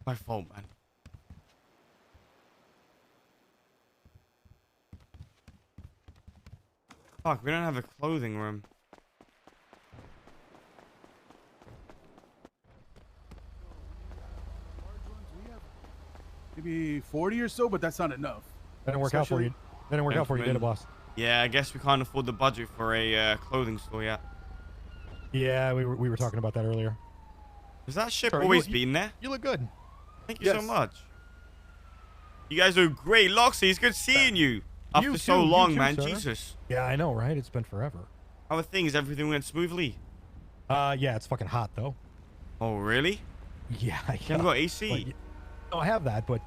My fault, man. Fuck, we don't have a clothing room. Maybe 40 or so, but that's not enough. That didn't work out for you. That didn't work out for you, did it, boss? Yeah, I guess we can't afford the budget for a clothing store yet. Yeah, we were talking about that earlier. Has that ship Sorry, always been there? You look good. Thank you so much. You guys are great. Loxy, it's good seeing you. After so long, man. sir. Jesus. Yeah, I know, right? It's been forever. How are things? Everything went smoothly? Yeah, it's fucking hot, though. Oh, really? Yeah. You haven't got AC? But, no, I have that, but,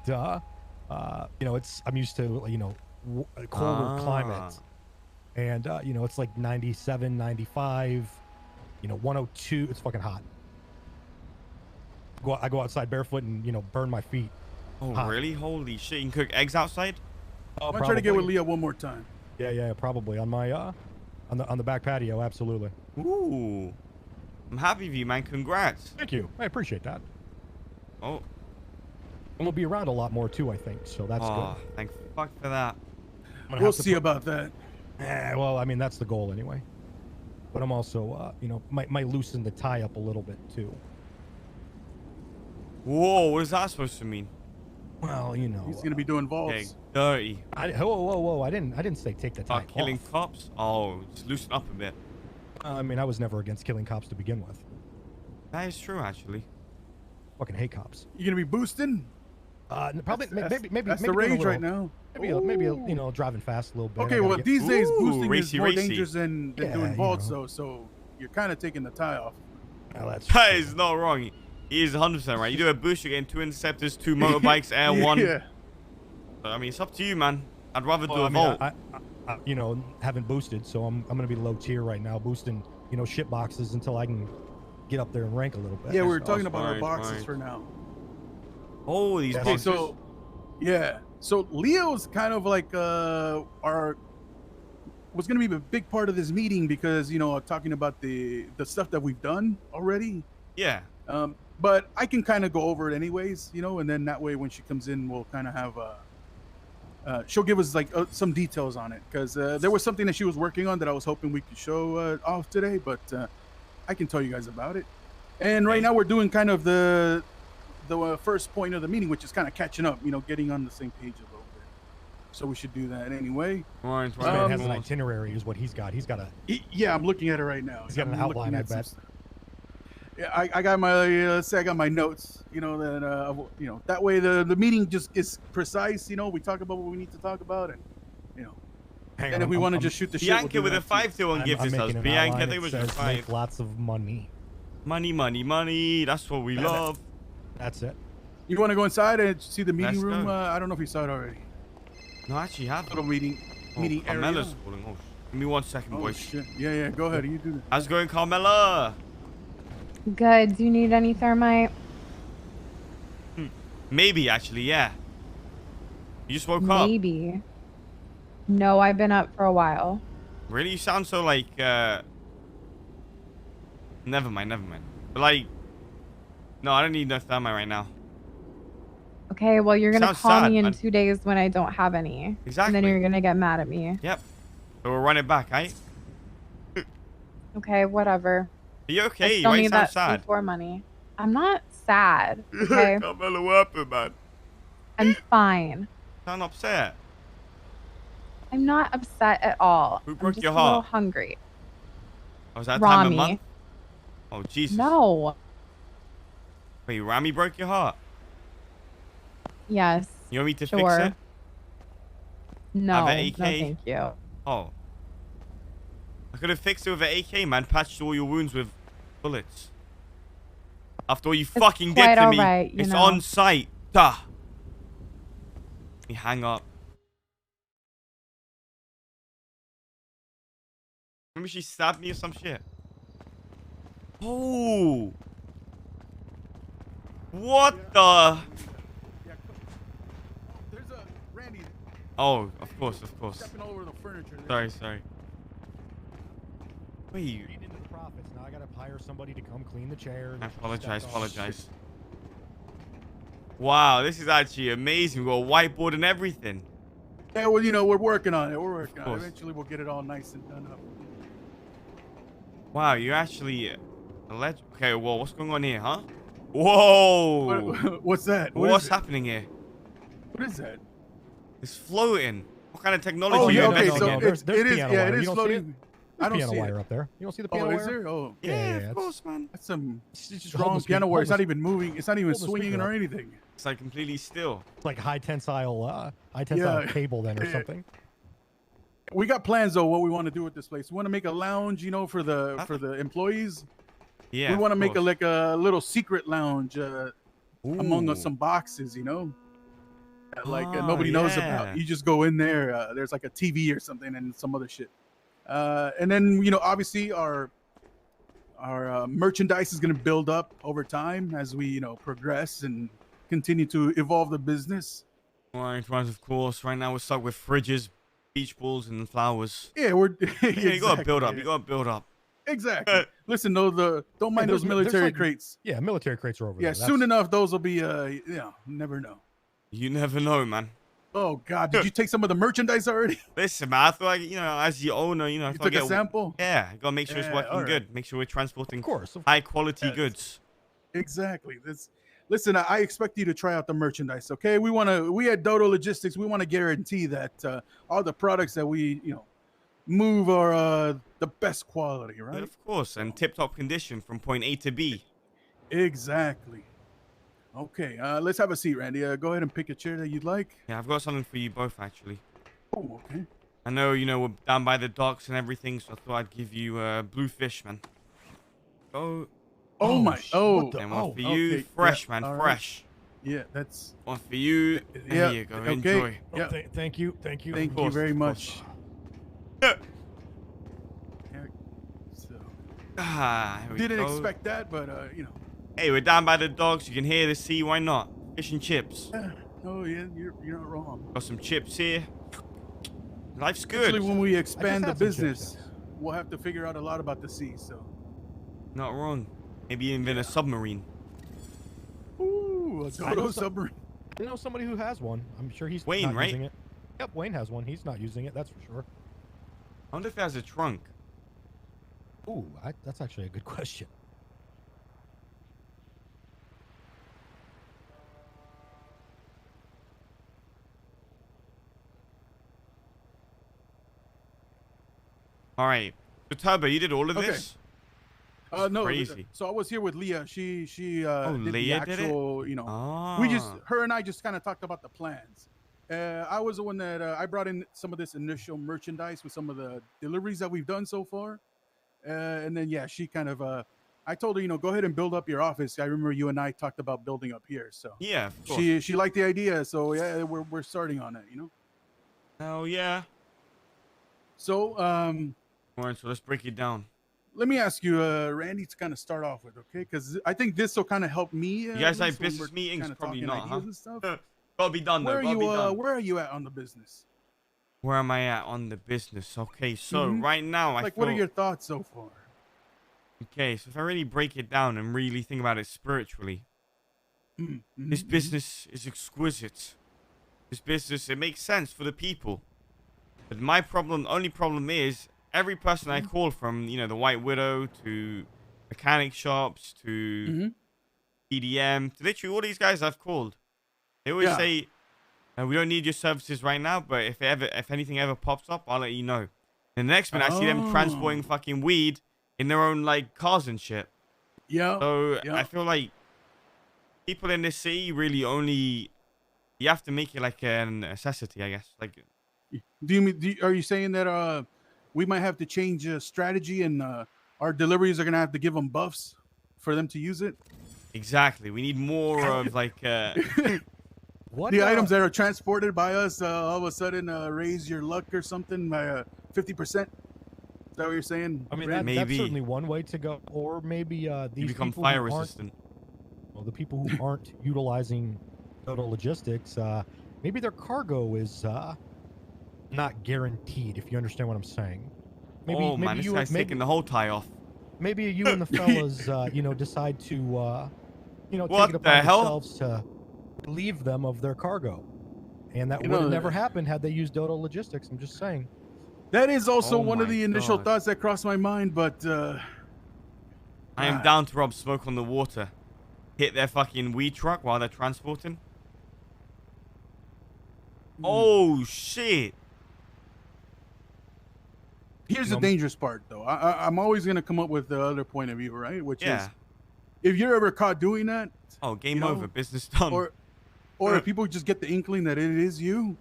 you know, I'm used to, you know, colder climate. And, you know, it's like 97, 95, you know, 102. It's fucking hot. I go outside barefoot and, you know, burn my feet. Oh, hot. really? Holy shit. You can cook eggs outside? I'm gonna try to get with Leah one more time. Yeah, probably on my on the back patio. Absolutely. Ooh, I'm happy for you, man. Congrats. Thank you. I appreciate that. Oh, And we'll be around a lot more too, I think. So that's good. Thank fuck for that. We'll see about that. Well, I mean that's the goal anyway. But I'm also, you know, might loosen the tie up a little bit too. Whoa, what is that supposed to mean? Well, you know. He's gonna be doing vaults. Okay, dirty. Whoa! I didn't say take the tie Killing off. cops? Oh, just loosen up a bit. I mean, I was never against killing cops to begin with. That is true, actually. Fucking hate cops. You gonna be boosting? Probably maybe that's the rage right now. Maybe you know, driving fast a little bit. Okay, well these days boosting is more racy. dangerous than doing vaults, you know. so you're kind of taking the tie off. Well, that's That is not wrong. He is 100% right. You do a boost, you're getting 2 interceptors, 2 motorbikes, air 1. Yeah. I mean, it's up to you, man. I'd rather do a I mean, vault. I you know, haven't boosted, so I'm gonna be low tier right now, boosting, you know, shit boxes until I can get up there and rank a little bit. Yeah, we're talking about our fine, boxes fine. for now. Oh, these Okay, boxes. so yeah, so Leo's kind of like was gonna be a big part of this meeting because, you know, talking about the stuff that we've done already. Yeah. But I can kind of go over it anyways, you know, and then that way when she comes in, we'll kind of have she'll give us like some details on it, because there was something that she was working on that I was hoping we could show off today, but I can tell you guys about it. And right now we're doing kind of the first point of the meeting, which is kind of catching up, you know, getting on the same page a little bit. So we should do that anyway. Right, This man has an itinerary, is what he's got. He's got a. Yeah, I'm looking at it right now. He's got an outline, I bet. Yeah, I got my let's say I got my notes, you know, that you know, that way the meeting just is precise, you know, we talk about what we need to talk about, and you know, and if we want to just shoot the shit, Bianca with a 5-2 gift this us. Bianca, they was just 5. Make lots of money. Money. That's what we love. That's it. You want to go inside and see the meeting Let's room? go. I don't know if you saw it already. No, I actually have. Little meeting area. Carmela's calling. Oh, give me 1 second, Oh boys. shit! Yeah, go ahead. You do that. How's it going, Carmela? Good. Do you need any thermite? Maybe, actually, yeah. You just woke up. Maybe. No, I've been up for a while. Really? You sound so like, Never mind. But like, no, I don't need no thermite right now. Okay, well, you're going to Sounds call sad, me in man. 2 days when I don't have any. Exactly. And then you're going to get mad at me. Yep. So we'll run it back, eh? Okay, whatever. Are you I okay? still Why you need sound that sad? C4 money. I'm not sad, okay? Carmela, what happened, man? I'm fine. Sound upset. I'm not upset at all. Who I'm broke just your a little heart? hungry. Was that time of Rami. month? Oh, Jesus. No. Wait, Rami broke your heart? Yes. You want me to Sure. fix it? No. Have No, an AK? thank you. Oh. I could have fixed it with an AK, man. Patched all your wounds with bullets. After all you fucking did quite to me. alright, you It's know. on site. Duh. Let me hang up. Maybe she stabbed me or some shit. Oh. What the? Yeah, there's a Randy Oh, of course. stepping all over the furniture. There. Sorry. Wait, you... Reading into the profits. Now I gotta hire somebody to come clean the chairs. I apologize. Wow, this is actually amazing. We've got a whiteboard and everything. Yeah, well, you know, we're working on it. We're working on it. course. Eventually, we'll get it all nice and done up. Wow, you're actually a legend. Okay, well, what's going on here, huh? Whoa! What's that? What's is it? happening here? What is that? It's floating. What kind of technology Oh, are you yeah, okay, investing so in? There's it is, piano yeah, wire. it You is don't see floating. I There's don't piano see wire it. up there. You don't see the Oh, piano is wire? there? Oh, Yeah, yeah, of it's- course, man. that's some Just strong hold the piano speak- wire. It's hold not the- even moving. It's not even hold the swinging speaker or up. anything. It's like completely still. It's like high tensile Yeah. cable then or Yeah. something. We got plans though. What we want to do with this place? We want to make a lounge, you know, for the employees. Yeah. We want to of make course. like a little secret lounge among Ooh. some boxes, you know, that, like Ah, nobody knows yeah. about. You just go in there. There's like a TV or something and some other shit. And then you know, obviously our merchandise is going to build up over time as we you know progress and continue to evolve the business. Right, of course. Right now we're stuck with fridges, beach balls, and flowers. Yeah, we're Yeah, you gotta build up. exactly. You gotta build up. Exactly. Listen, though, don't mind there's those mi- there's military like- crates. Yeah, military crates are over Yeah, there. soon enough, those will be. You know, never know. You never know, man. Oh God, did you take some of the merchandise already? Listen, man. I feel like as the owner, I You feel like took a sample. Yeah, gotta make sure it's Yeah, working alright. good. Make sure we're transporting Of course. high quality Yes. goods. Exactly. Listen, I expect you to try out the merchandise. Okay, we at Dodo Logistics, we want to guarantee that all the products that we move are the best quality, right? Of course, and tip-top condition from point A to B. Exactly. Okay, let's have a seat, Randy. Go ahead and pick a chair that you'd like. Yeah, I've got something for you both, actually. Oh, okay. I know, we're down by the docks and everything, so I thought I'd give you blue fish, man. Oh, Oh, my. sh- Oh, what the- and one oh, for you, okay, fresh, yeah, man, all right. fresh. yeah, that's. One for you. There Yeah, you go. okay. Enjoy. Oh, Yeah. thank you. Thank you. Thank you course, very of much. course. So, Here we didn't go. expect that, but Hey, we're down by the docks. You can hear the sea. Why not? Fish and chips. yeah. Oh yeah, you're not wrong. Got some chips here. Life's good. Actually, when we expand the had some business, chips. we'll have to figure out a lot about the sea. So, Not wrong. Maybe even a submarine. ooh, a I know Dodo some- submarine. I know somebody who has one. I'm sure he's Wayne, not right? using it. Yep, Wayne has one. He's not using it. That's for sure. I wonder if it has a trunk. Ooh, that's actually a good question. All right. So Turbo, you did all of Okay. this? No, Crazy. so I was here with Leah. She did Leah the did it? actual, Ah. we just her and I just kind of talked about the plans. I was the one that I brought in some of this initial merchandise with some of the deliveries that we've done so far, and then yeah, she kind of I told her go ahead and build up your office. I remember you and I talked about building up here, so Yeah, of course. she liked the idea. So yeah, we're starting on it. Hell yeah. So All right, so let's break it down. let me ask you, Randy, to kind of start off with, okay? Because I think this will kind of help me. You guys at like least when business we're meetings? kinda Probably talking not, huh? ideas and stuff. Gotta be done, though. Where are Gotta be you? done. Where are you at on the business? Where am I at on the business? Okay, so Mhm. right now I Like, feel... what are your thoughts so far? Okay, so if I really break it down and really think about it spiritually, this Mhm. business is exquisite. This business, it makes sense for the people. But my only problem is, every person I call from, the White Widow to mechanic shops to Mhm. EDM, to literally all these guys I've called, they always Yeah. say, we don't need your services right now, but if anything ever pops up, I'll let you know. And the next minute, I see them Oh. transporting fucking weed in their own, cars and shit. Yeah. So yeah. I feel like people in this city really only... You have to make it like a necessity, I guess. Like, Are you saying that we might have to change strategy and our deliveries are gonna have to give them buffs for them to use it? exactly. We need more of What The items that are transported by us all of a sudden raise your luck or something by 50%. Is that what you're saying? I mean, Randy? that's Maybe. certainly one way to go. Or maybe you these become people fire who aren't, resistant. well, the people who aren't utilizing Dodo Logistics, maybe their cargo is not guaranteed. If you understand what I'm saying. Maybe, Oh, man, this guy's taking the whole tie off. maybe you and the fellas, decide to, take What it the upon hell? yourselves to relieve them of their cargo. And that You would have know, never happened had they used DODO Logistics. I'm just saying. That is also Oh one of my the initial God. thoughts that crossed my mind, but I am down to rub smoke on the water. Hit their fucking weed truck while they're transporting. Oh, shit. here's the dangerous part, though. I'm always going to come up with the other point of view, right? Which is, if you're ever caught doing that, Oh, game you know, over. Business done. or if people just get the inkling that it is you,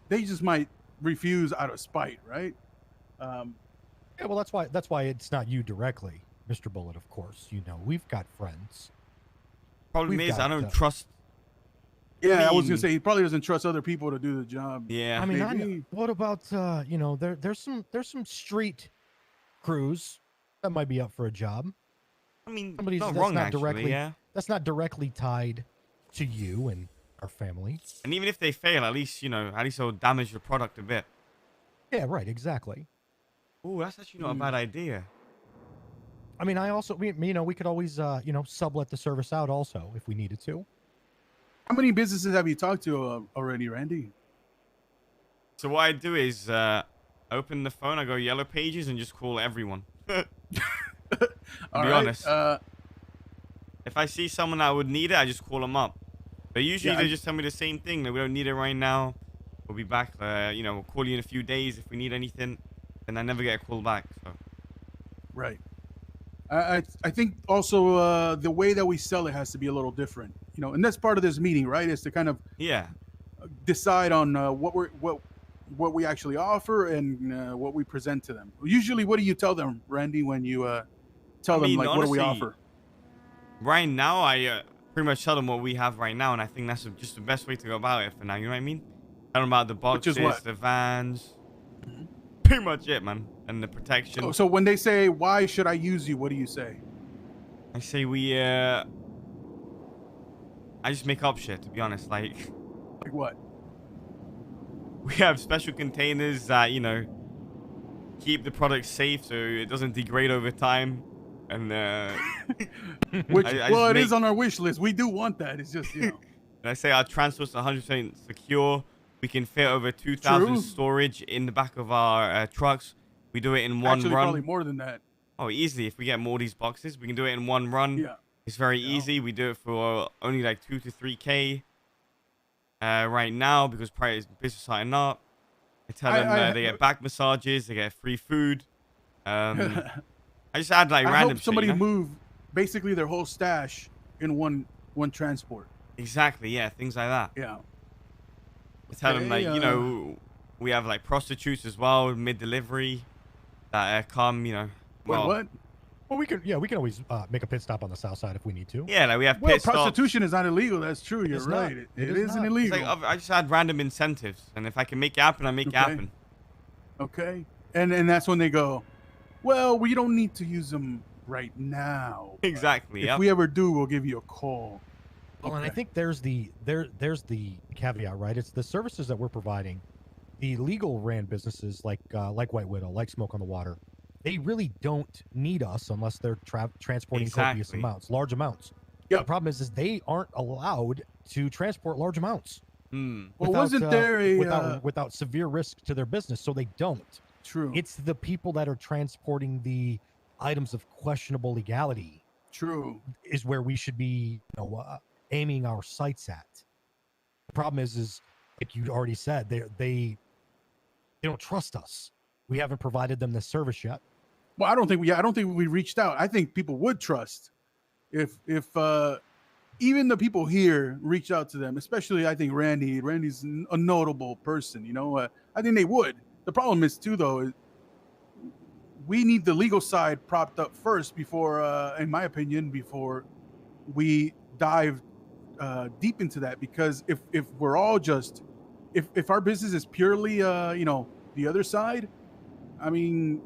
they just might refuse out of spite, right? Yeah, well, that's why it's not you directly, Mr. Bullet. Of course, you know we've got friends. Problem we've is, I got, don't trust. Yeah, I was mean- gonna say he probably doesn't trust other people to do the job. Yeah. I mean, maybe. what about you know, there's some street crews that might be up for a job. I mean, Somebody's not that's wrong, not actually, directly yeah. that's not directly tied to you and our family. And even if they fail, at least, you know, at least it'll damage the product a bit. Yeah, right, exactly. Oh, that's actually not a bad idea. I mean, we could always you know, sublet the service out also if we needed to. How many businesses have you talked to already, Randy? So what I do is open the phone, I go yellow pages, and just call everyone. To be honest. If I see someone that would need it, I just call them up. But usually Yeah, they just tell me the same thing. That we don't need it right now. We'll be back. You know, we'll call you in a few days if we need anything. And I never get a call back. So. Right. I think also the way that we sell it has to be a little different, you know, and that's part of this meeting, right? Is to kind of Yeah. decide on what we actually offer and what we present to them. Usually, what do you tell them, Randy, when you tell them like, honestly, what do we offer? Right now, I pretty much tell them what we have right now. And I think that's just the best way to go about it for now. You know what I mean? Tell them about the Which is boxes, what? the vans. Pretty much it, man. And the protection. Oh, so when they say, why should I use you? What do you say? I say I just make up shit, to be honest. Like, Like what? we have special containers that, you know, keep the product safe so it doesn't degrade over time. And Which, I well, just it is on our wish list. We do want that. It's just, you know. and I say our transport's 100% secure. We can fit over 2,000 True. storage in the back of our trucks. We do it in one Actually, run. probably more than that. Oh, easily. If we get more of these boxes, we can do it in one run. Yeah. It's very easy. We do it for only like 2 to 3K right now because prior to business starting up. I tell them they get back massages, they get free food. I just add like I random hope somebody shit, you know? move basically their whole stash in one transport. Exactly, yeah, things like that. Yeah. I tell them like, Okay, you know, we have like prostitutes as well mid-delivery that come, you know. Wait, what? Well, we can always make a pit stop on the south side if we need to. Yeah, like we have Well, pit stops. prostitution is not illegal. That's true. You're It's not. right. It It is isn't not. It's illegal. like I just add random incentives, and if I can make it happen, I make it Okay. happen. Okay. And that's when they go, well, we don't need to use them right now. but Exactly. If Yep. we ever do, we'll give you a call. Well, and I Okay. think there's the caveat, right? It's the services that we're providing. The legal ran businesses like White Widow, like Smoke on the Water, they really don't need us unless they're transporting copious Exactly. amounts, large amounts. Yep. The problem is they aren't allowed to transport large amounts. Hmm. Well, wasn't there a without severe risk to their business? So they don't. true? It's the people that are transporting the items of questionable legality True. is where we should be, aiming our sights at. The problem is like you already said, they don't trust us. We haven't provided them the service yet. Well, I don't think we reached out. I think people would trust if even the people here reached out to them, especially I think Randy's a notable person, you know. I think they would. The problem is too, though, is we need the legal side propped up first before, in my opinion, before we dive deep into that. Because if we're all just if our business is purely the other side, I mean,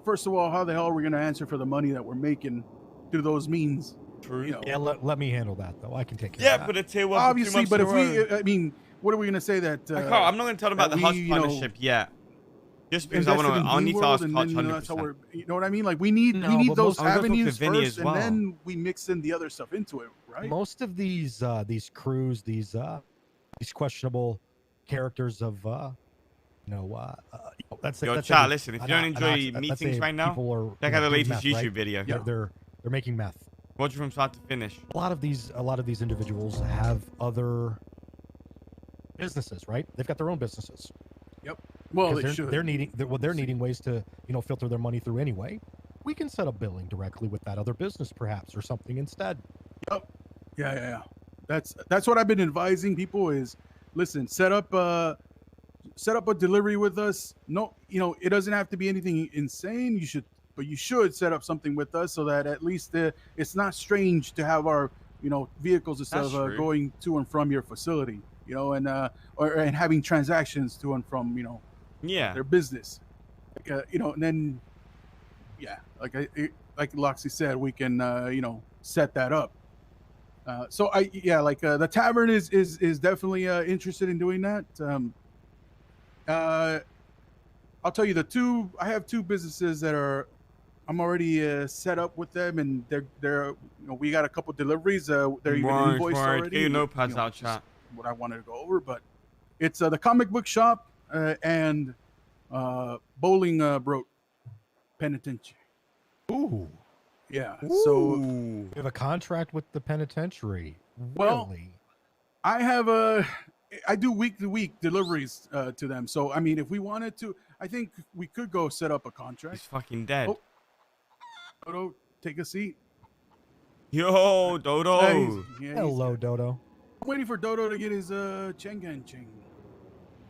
first of all, how the hell are we going to answer for the money that we're making through those means? True. You know, Yeah, let me handle that though. I can take care Yeah, of that. but a tier one. obviously, but if I mean, what are we going to say that? I'm not going to tell them about that the husk we, you know- partnership yet. Just because I invested in need to D-World, ask and Koch then that's how 100%. we're. You know what I mean? Like we need No, but those most- I'm gonna talk to avenues Vinny first, as well. and then we mix in the other stuff into it, right? Most of these crews, these questionable characters of that's Yo, that's chat, listen, if you don't enjoy let's say meetings right now, people are check you out know, the doing latest meth, YouTube right? video. Yeah. They're making meth. Watch it from start to finish. A lot of these individuals have other businesses, right? They've got their own businesses. Well, 'Cause they they're, should. they're needing ways to filter their money through anyway. We can set up billing directly with that other business, perhaps, or something instead. Yeah. That's what I've been advising people is, listen, set up a delivery with us. No, it doesn't have to be anything insane. But you should set up something with us so that at least it's not strange to have our vehicles and stuff That's true. going to and from your facility. And having transactions to and from Yeah. their business. And then like Loxy said, we can set that up. The tavern is definitely interested in doing that. I'll tell you I have two businesses that I'm already set up with them, and they're we got a couple deliveries. They're even invoiced already. Get your notepads out, just chat. what I wanted to go over, but it's the comic book shop and Bowling Broke Penitentiary. Ooh, Yeah. So Ooh. we have a contract with the penitentiary. Well, Really? I do week to week deliveries to them. So I mean, if we wanted to, I think we could go set up a He's contract. fucking dead. Oh. Dodo, take a seat. Yo, Dodo. Hello, Dodo. I'm waiting for Dodo to get his Chengan Cheng.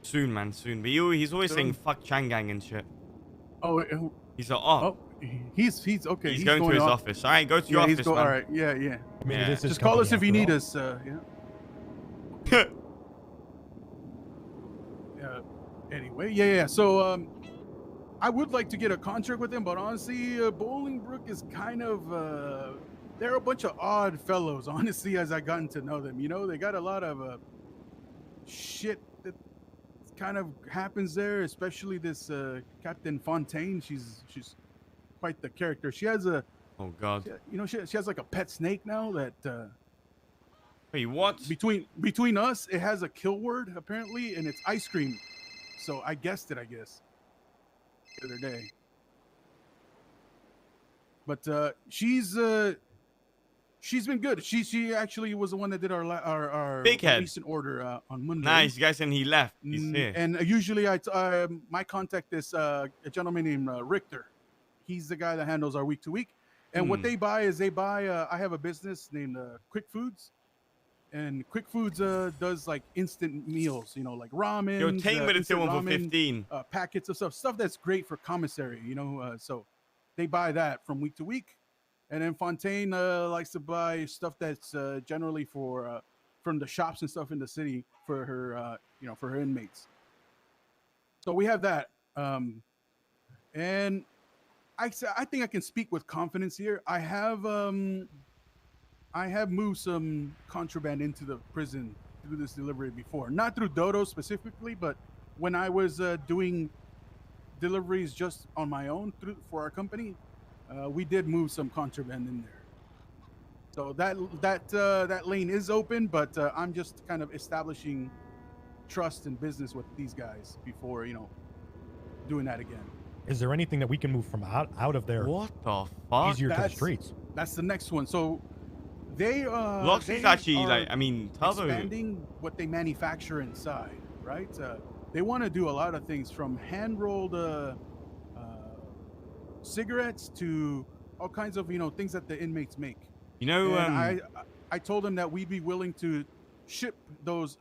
Soon, man, soon. But he's always saying fuck Changang and shit. Oh, He's like, he's okay. he's going to his off. office. All right, go to your office, man. All right, yeah. Maybe Yeah. this is Just call us if company you need after us. Anyway, yeah. So I would like to get a contract with them, but honestly, Bolingbrook is kind of they're a bunch of odd fellows. Honestly, as I gotten to know them, they got a lot of shit that kind of happens there. Especially this Captain Fontaine. She's quite the character. She has a Oh God. she has like a pet snake now that. Wait, what? Between us, it has a kill word apparently, and it's ice cream. So I guessed it. The other day. But she's been good. She actually was the one that did our Big head. recent order on Monday. Nice. You guys saying he left. He's here. And usually my contact is a gentleman named Richter. He's the guy that handles our week to week. And what they buy is I have a business named Quick Foods. And Quick Foods does like instant meals, like ramen. Yo, take me to instant 1 for ramen, 15. packets of stuff that's great for commissary, so they buy that from week to week. And then Fontaine likes to buy stuff that's generally for from the shops and stuff in the city for her for her inmates. So we have that, and I think I can speak with confidence here. I have moved some contraband into the prison through this delivery before. Not through Dodo specifically, but when I was doing deliveries just on my own for our company, we did move some contraband in there. So that lane is open, but I'm just kind of establishing trust and business with these guys before doing that again. Is there anything that we can move from out of there What the fuck? easier to the streets? That's the next one. So they Loxy's actually are like, I mean, tell them. expanding what they manufacture inside, right? They want to do a lot of things from hand-rolled cigarettes to all kinds of things that the inmates make. And I told them that we'd be willing to ship those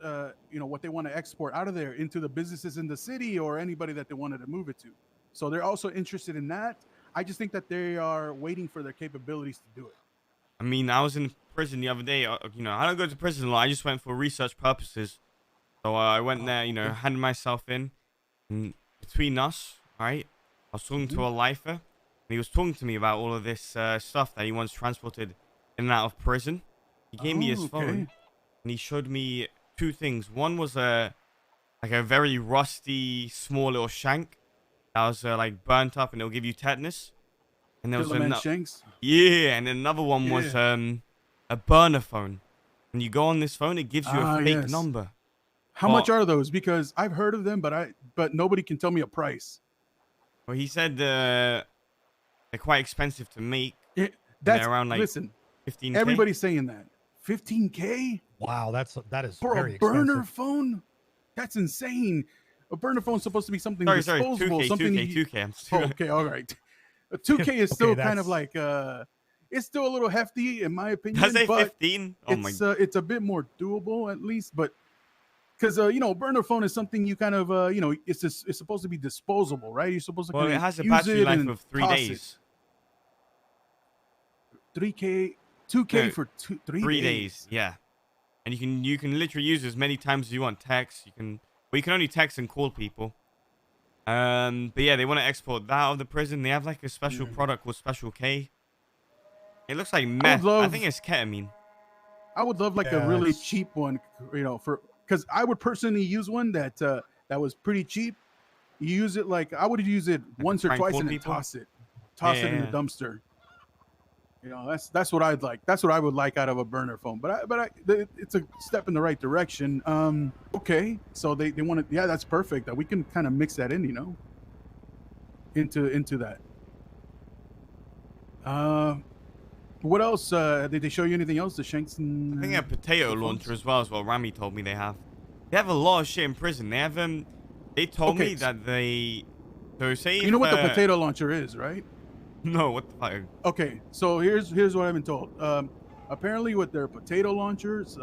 what they want to export out of there into the businesses in the city or anybody that they wanted to move it to. So they're also interested in that. I just think that they are waiting for their capabilities to do it. I mean, I was in prison the other day. I don't go to prison a lot. I just went for research purposes. So I went there, handed myself in. And between us, right, I was talking to a lifer. And he was talking to me about all of this stuff that he wants transported in and out of prison. He gave me his phone. And he showed me two things. One was a very rusty, small little shank. that was like burnt up, and it'll give you tetanus. And there was Filament Shanks. yeah, and then another one was Yeah. a burner phone. When you go on this phone, it gives you a fake Yes. number. How much are those? Because I've heard of them, but nobody can tell me a price. Well, he said they're quite expensive to make. That's They're around like listen. 15K. Everybody's saying that. 15K Wow, that is for very a burner expensive. phone? That's insane. A burner phone's supposed to be something Sorry, disposable. 2K, something 2K. I'm Oh, okay, all right. A 2K is Okay, still kind of that's- like it's still a little hefty in my opinion. Does it but 15? Oh my. it's a bit more doable at least, but because burner phone is something you kind of it's supposed to be disposable, right? You're supposed to Well, kind it of has a use battery it life and of 3 toss days. it. 3K, 2K No, for 3 3 days, yeah. And you can literally use as many times as you want text. You can only text and call people. But yeah, they want to export that out of the prison. They have like a special product called Special K. It looks like meth. I think it's ketamine. I would love like a really cheap one, because I would personally use one that was pretty cheap. You use it like I would use it once or twice and then toss it in the dumpster. That's what I'd like. That's what I would like out of a burner phone. But it's a step in the right direction. Okay, so they want to. Yeah, that's perfect. That we can kind of mix that in, into that. What else? Did they show you anything else? The Shanks and I think a potato launcher as well, is what Rami told me they have. They have a lot of shit in prison. They have They told me that they. So say you know what the potato launcher is, right? No, what the fuck? Okay, so here's what I've been told. Apparently, with their potato launchers,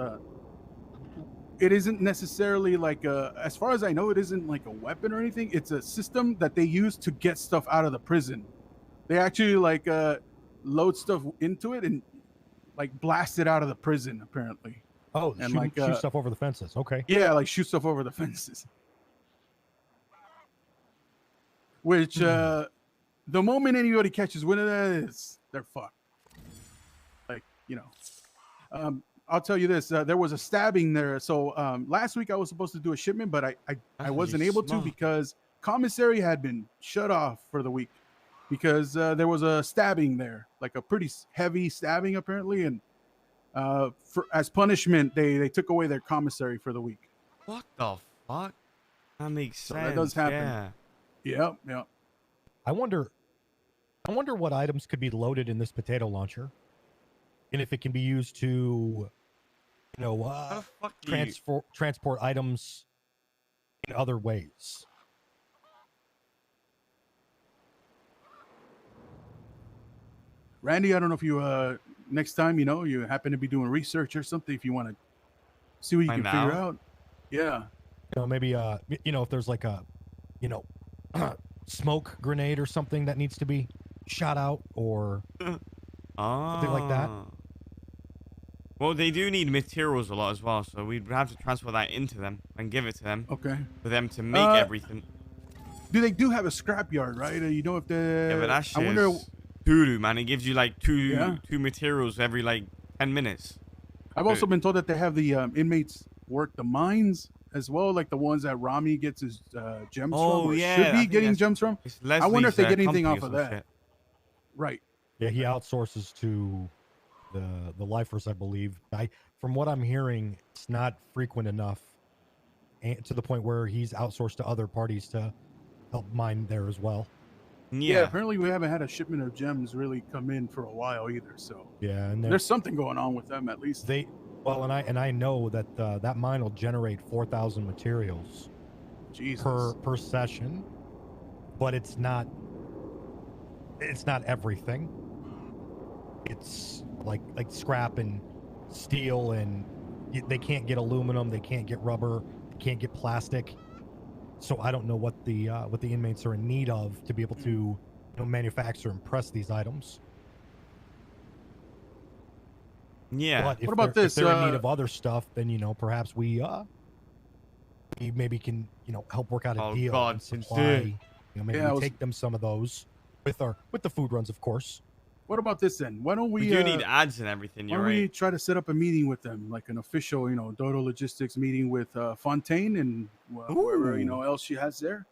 it isn't necessarily like as far as I know, it isn't like a weapon or anything. It's a system that they use to get stuff out of the prison. They actually like load stuff into it and like blast it out of the prison. Apparently. Oh, and shoot stuff over the fences. Okay. Yeah, like shoot stuff over the fences. Which the moment anybody catches wind of that, they're fucked. Like, I'll tell you this. There was a stabbing there. So last week I was supposed to do a shipment, but I wasn't able to because commissary had been shut off for the week because there was a stabbing there, like a pretty heavy stabbing apparently. And as punishment, they took away their commissary for the week. What the fuck? That makes sense. That does happen. Yeah. Yep. I wonder what items could be loaded in this potato launcher, and if it can be used to, transport items in other ways. Randy, I don't know if you next time you happen to be doing research or something, if you want to see what you can figure out. Yeah. Maybe if there's like a smoke grenade or something that needs to be shot out or something like that. Well, they do need materials a lot as well, so we'd have to transfer that into them and give it to them. Okay. For them to make everything. They do have a scrapyard, right? If they. Yeah, but that shit is doo-doo, man. It gives you like two materials every like 10 minutes. I've also been told that they have the inmates work the mines as well, like the ones that Rami gets his gems from. Or should be getting gems from. I wonder if they get anything off of that. Shit. Right. Yeah, he outsources to the lifers, I believe. From what I'm hearing, it's not frequent enough, and to the point where he's outsourced to other parties to help mine there as well. Yeah. Apparently we haven't had a shipment of gems really come in for a while either. So yeah, and there's something going on with them at least. And I know that that mine will generate 4,000 materials per session, but it's not everything. It's like scrap and steel, and they can't get aluminum, they can't get rubber, they can't get plastic. So I don't know what the inmates are in need of to be able to manufacture and press these items. Yeah. But what about this? If they're in need of other stuff, then perhaps we maybe can help work out a deal and supply. Maybe we take them some of those with the food runs, of course. What about this then? Why don't we? We do need ads and everything. Why don't we try to set up a meeting with them, like an official, DODO Logistics meeting with Fontaine and whoever else she has there?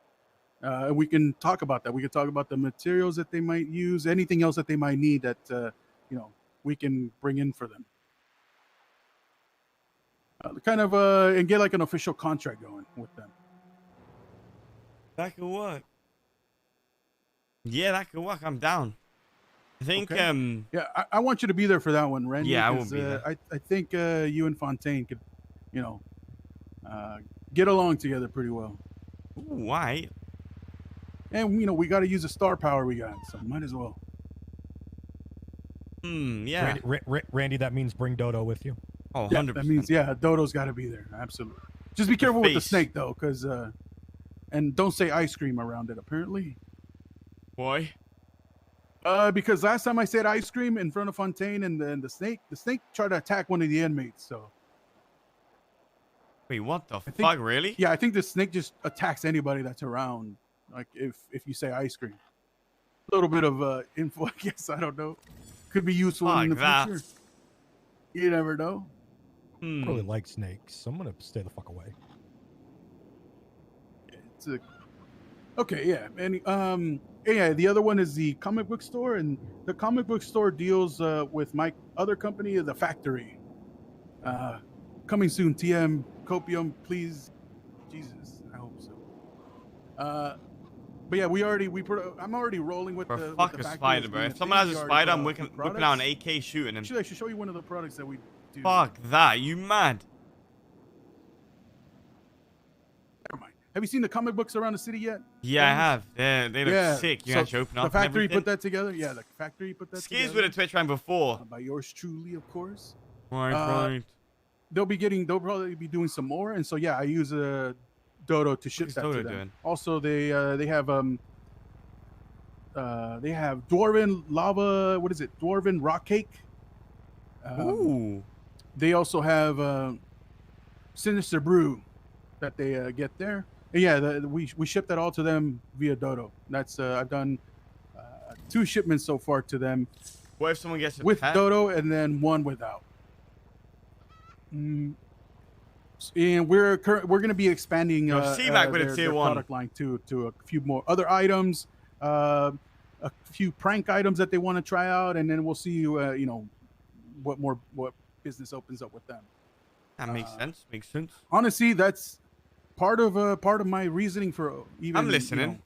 And we can talk about that. We can talk about the materials that they might use, anything else that they might need that we can bring in for them. And get like an official contract going with them. That could work. Yeah, that could work. I'm down. I think. Okay. Yeah, I want you to be there for that one, Randy. Yeah, I won't be there. I think you and Fontaine could, get along together pretty well. Ooh, why? And we got to use the star power we got, so might as well. Yeah. Randy, that means bring Dodo with you. Oh, Yeah, 100%. that means Dodo's got to be there. Absolutely. Just be careful with the snake though, because and don't say ice cream around it. Apparently. Why? Because last time I said ice cream in front of Fontaine and the snake tried to attack one of the inmates. So. Wait, what the fuck? Really? Yeah, I think the snake just attacks anybody that's around. Like if you say ice cream. A little bit of info, I guess. I don't know. Could be useful in the future. You never know. I really like snakes, so I'm gonna stay the fuck away. Okay, yeah. And yeah, the other one is the comic book store, and the comic book store deals with my other company, the Factory. Coming soon, TM Copium, please. Jesus, I hope so. But yeah, I'm already rolling with the fuck with the a spider, bro. If someone has a spider, I'm whipping out an AK shooting him. Actually, I should show you one of the products that we do. Fuck that, you mad? Never mind. Have you seen the comic books around the city yet? Yeah, I have. They look sick. You actually open up. The Factory put that together. Yeah, the Factory put that together. Excuse with a Twitch ran before. By yours truly, of course. Right. They'll probably be doing some more, and so yeah, I use Dodo to ship that to them. Doing? Also, they have Dwarven lava. What is it? Dwarven rock cake. Ooh. They also have Sinister Brew that they get there. And yeah, we ship that all to them via Dodo. That's I've done 2 shipments so far to them. What if someone gets with Dodo and then 1 without? And we're going to be expanding their product line to a few more other items, a few prank items that they want to try out, and then we'll see what business opens up with them. That makes sense. Makes sense. Honestly, that's part of my reasoning for even I'm listening.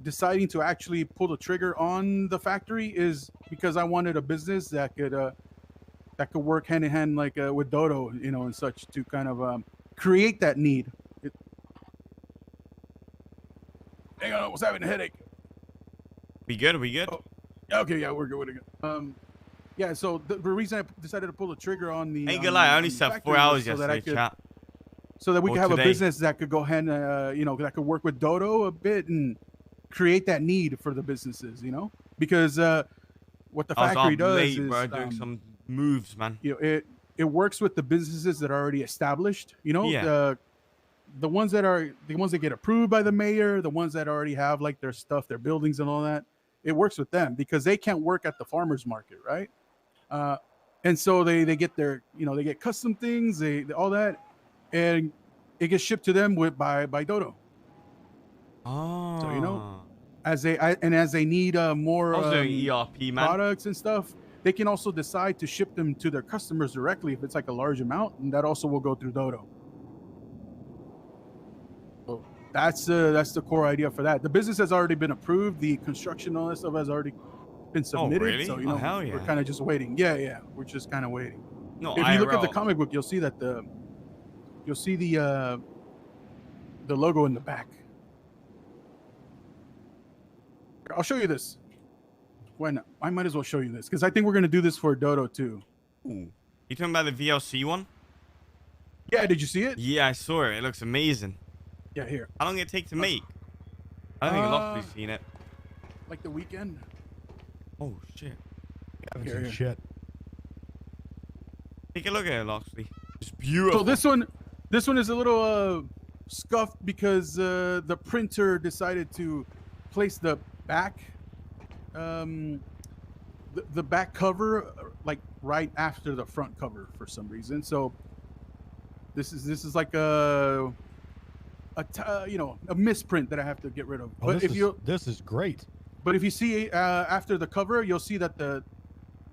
Deciding to actually pull the trigger on the Factory is because I wanted a business that could work hand in hand like with Dodo, and such, to kind of create that need. Hang on, I was having a headache. We good? Oh, okay, yeah, we're good. Yeah, so the reason I decided to pull the trigger on the ain't gonna lie, I only slept 4 hours yesterday, chat. So that we could have a business that could go ahead and that could work with Dodo a bit and create that need for the businesses, because what the Factory does is doing some moves, man. It works with the businesses that are already established. The ones that get approved by the mayor, the ones that already have like their stuff, their buildings and all that. It works with them because they can't work at the farmers market, right? And so they get their they get custom things, they all that, and it gets shipped to them by Dodo. Oh. So as they need more ERP, man, products and stuff, they can also decide to ship them to their customers directly if it's like a large amount, and that also will go through Dodo. So that's the core idea for that. The business has already been approved. The construction, all that stuff has already been submitted. Oh, really? So Hell yeah. We're kind of just waiting. Yeah, we're just kind of waiting. No, if you look at the comic book, you'll see that the logo in the back. I'll show you this. Why not? I might as well show you this because I think we're gonna do this for Dodo too. Ooh. You talking about the VLC one? Yeah, did you see it? Yeah, I saw it. It looks amazing. Yeah, here. How long did it take to make? I don't think Loxley's seen it. Like the weekend. Oh shit. Here. Shit. Take a look at it, Loxley. It's beautiful. So this one is a little scuffed because the printer decided to place the back the back cover like right after the front cover for some reason. So this is like a misprint that I have to get rid of. Oh, But this is great. but if you see after the cover, you'll see that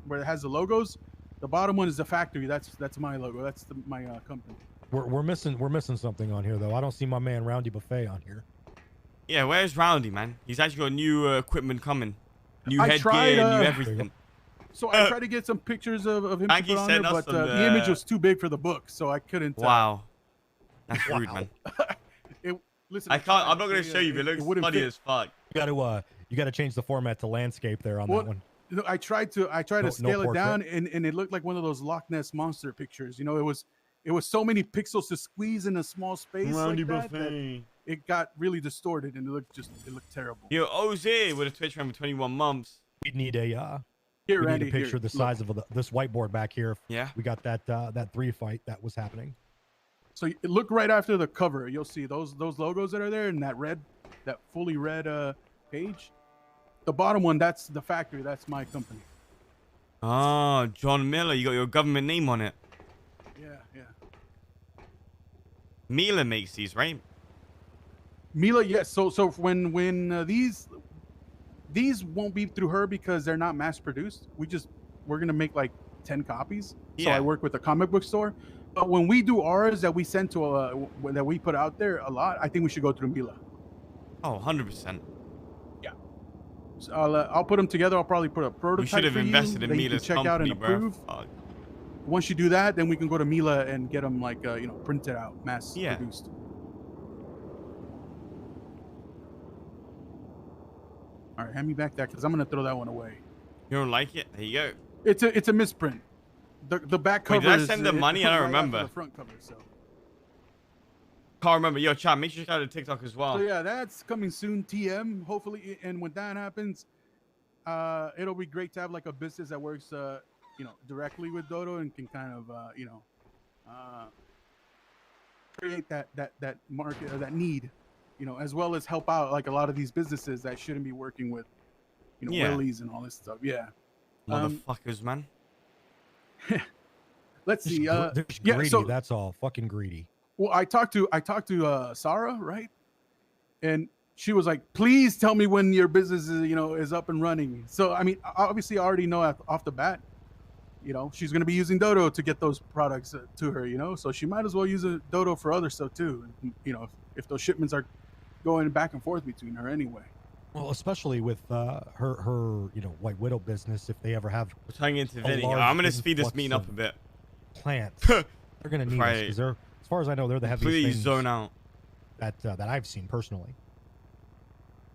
where it has the logos, the bottom one is the factory. That's my logo. That's my company. We're missing something on here though. I don't see my man Roundy Buffet on here. Yeah, where's Roundy, man? He's actually got new equipment coming. New I headgear, tried, new everything. So I tried to get some pictures of him to Maggie put on there, sent us but some, the image was too big for the book, so I couldn't. Wow. That's rude, man. Listen, I can't. I'm not gonna show you. But it looks wouldn't funny fit. as fuck. You gotta change the format to landscape there on that one. You know, I tried to No scale it down, portrait. and it looked like one of those Loch Ness monster pictures. You know, it was so many pixels to squeeze in a small space Roundy like that, Buffet. it got really distorted, and it looked terrible. Yo, Oz with a Twitch for 21 months. We need a Here, we need Randy, a picture here, the size of this whiteboard back here. Yeah. We got that 3 fight that was happening. So look right after the cover. You'll see those logos that are there in that fully red page. The bottom one, that's the factory. That's my company. Oh, John Miller. You got your government name on it. Yeah. Mila makes these, right? Mila, yes. So when these won't be through her because they're not mass produced. We're gonna make like 10 copies. So Yeah. I work with a comic book store. But when we do ours that we send to that we put out there a lot, I think we should go through Mila. Oh, 100%. So I'll put them together. I'll probably put a prototype. We should have for invested you in that you can Mila's check out and company, bro. approve. Fuck. Once you do that, then we can go to Mila and get them like printed out, mass Yeah. produced. All right, hand me back that because I'm gonna throw that one away. You don't like it? There you go. It's a misprint. The back cover. Wait, did I is, send the money? I don't right after remember. The front cover. So Can't remember. Yo, chat, make sure you check out the TikTok as well. yeah, that's coming soon. TM, hopefully, and when that happens, it'll be great to have like a business that works, directly with Dodo and can kind of, create that market or that need, as well as help out like a lot of these businesses that shouldn't be working with, Yeah. Willie's and all this stuff. Yeah. Motherfuckers, man. Let's see. They're just greedy, so that's all. Fucking greedy. well, I talked to Sarah, right? And she was like, "Please tell me when your business is up and running." So I mean, obviously, I already know off the bat, she's going to be using Dodo to get those products to her, so she might as well use a Dodo for other stuff too. If those shipments are going back and forth between her anyway. Well, especially with her White Widow business, if they ever have We're tying into a video. large I'm gonna speed this influx meeting up of a bit. plants, they're gonna need us Right. because they're, as far as I know, they're the heaviest Please things zone out. that I've seen personally.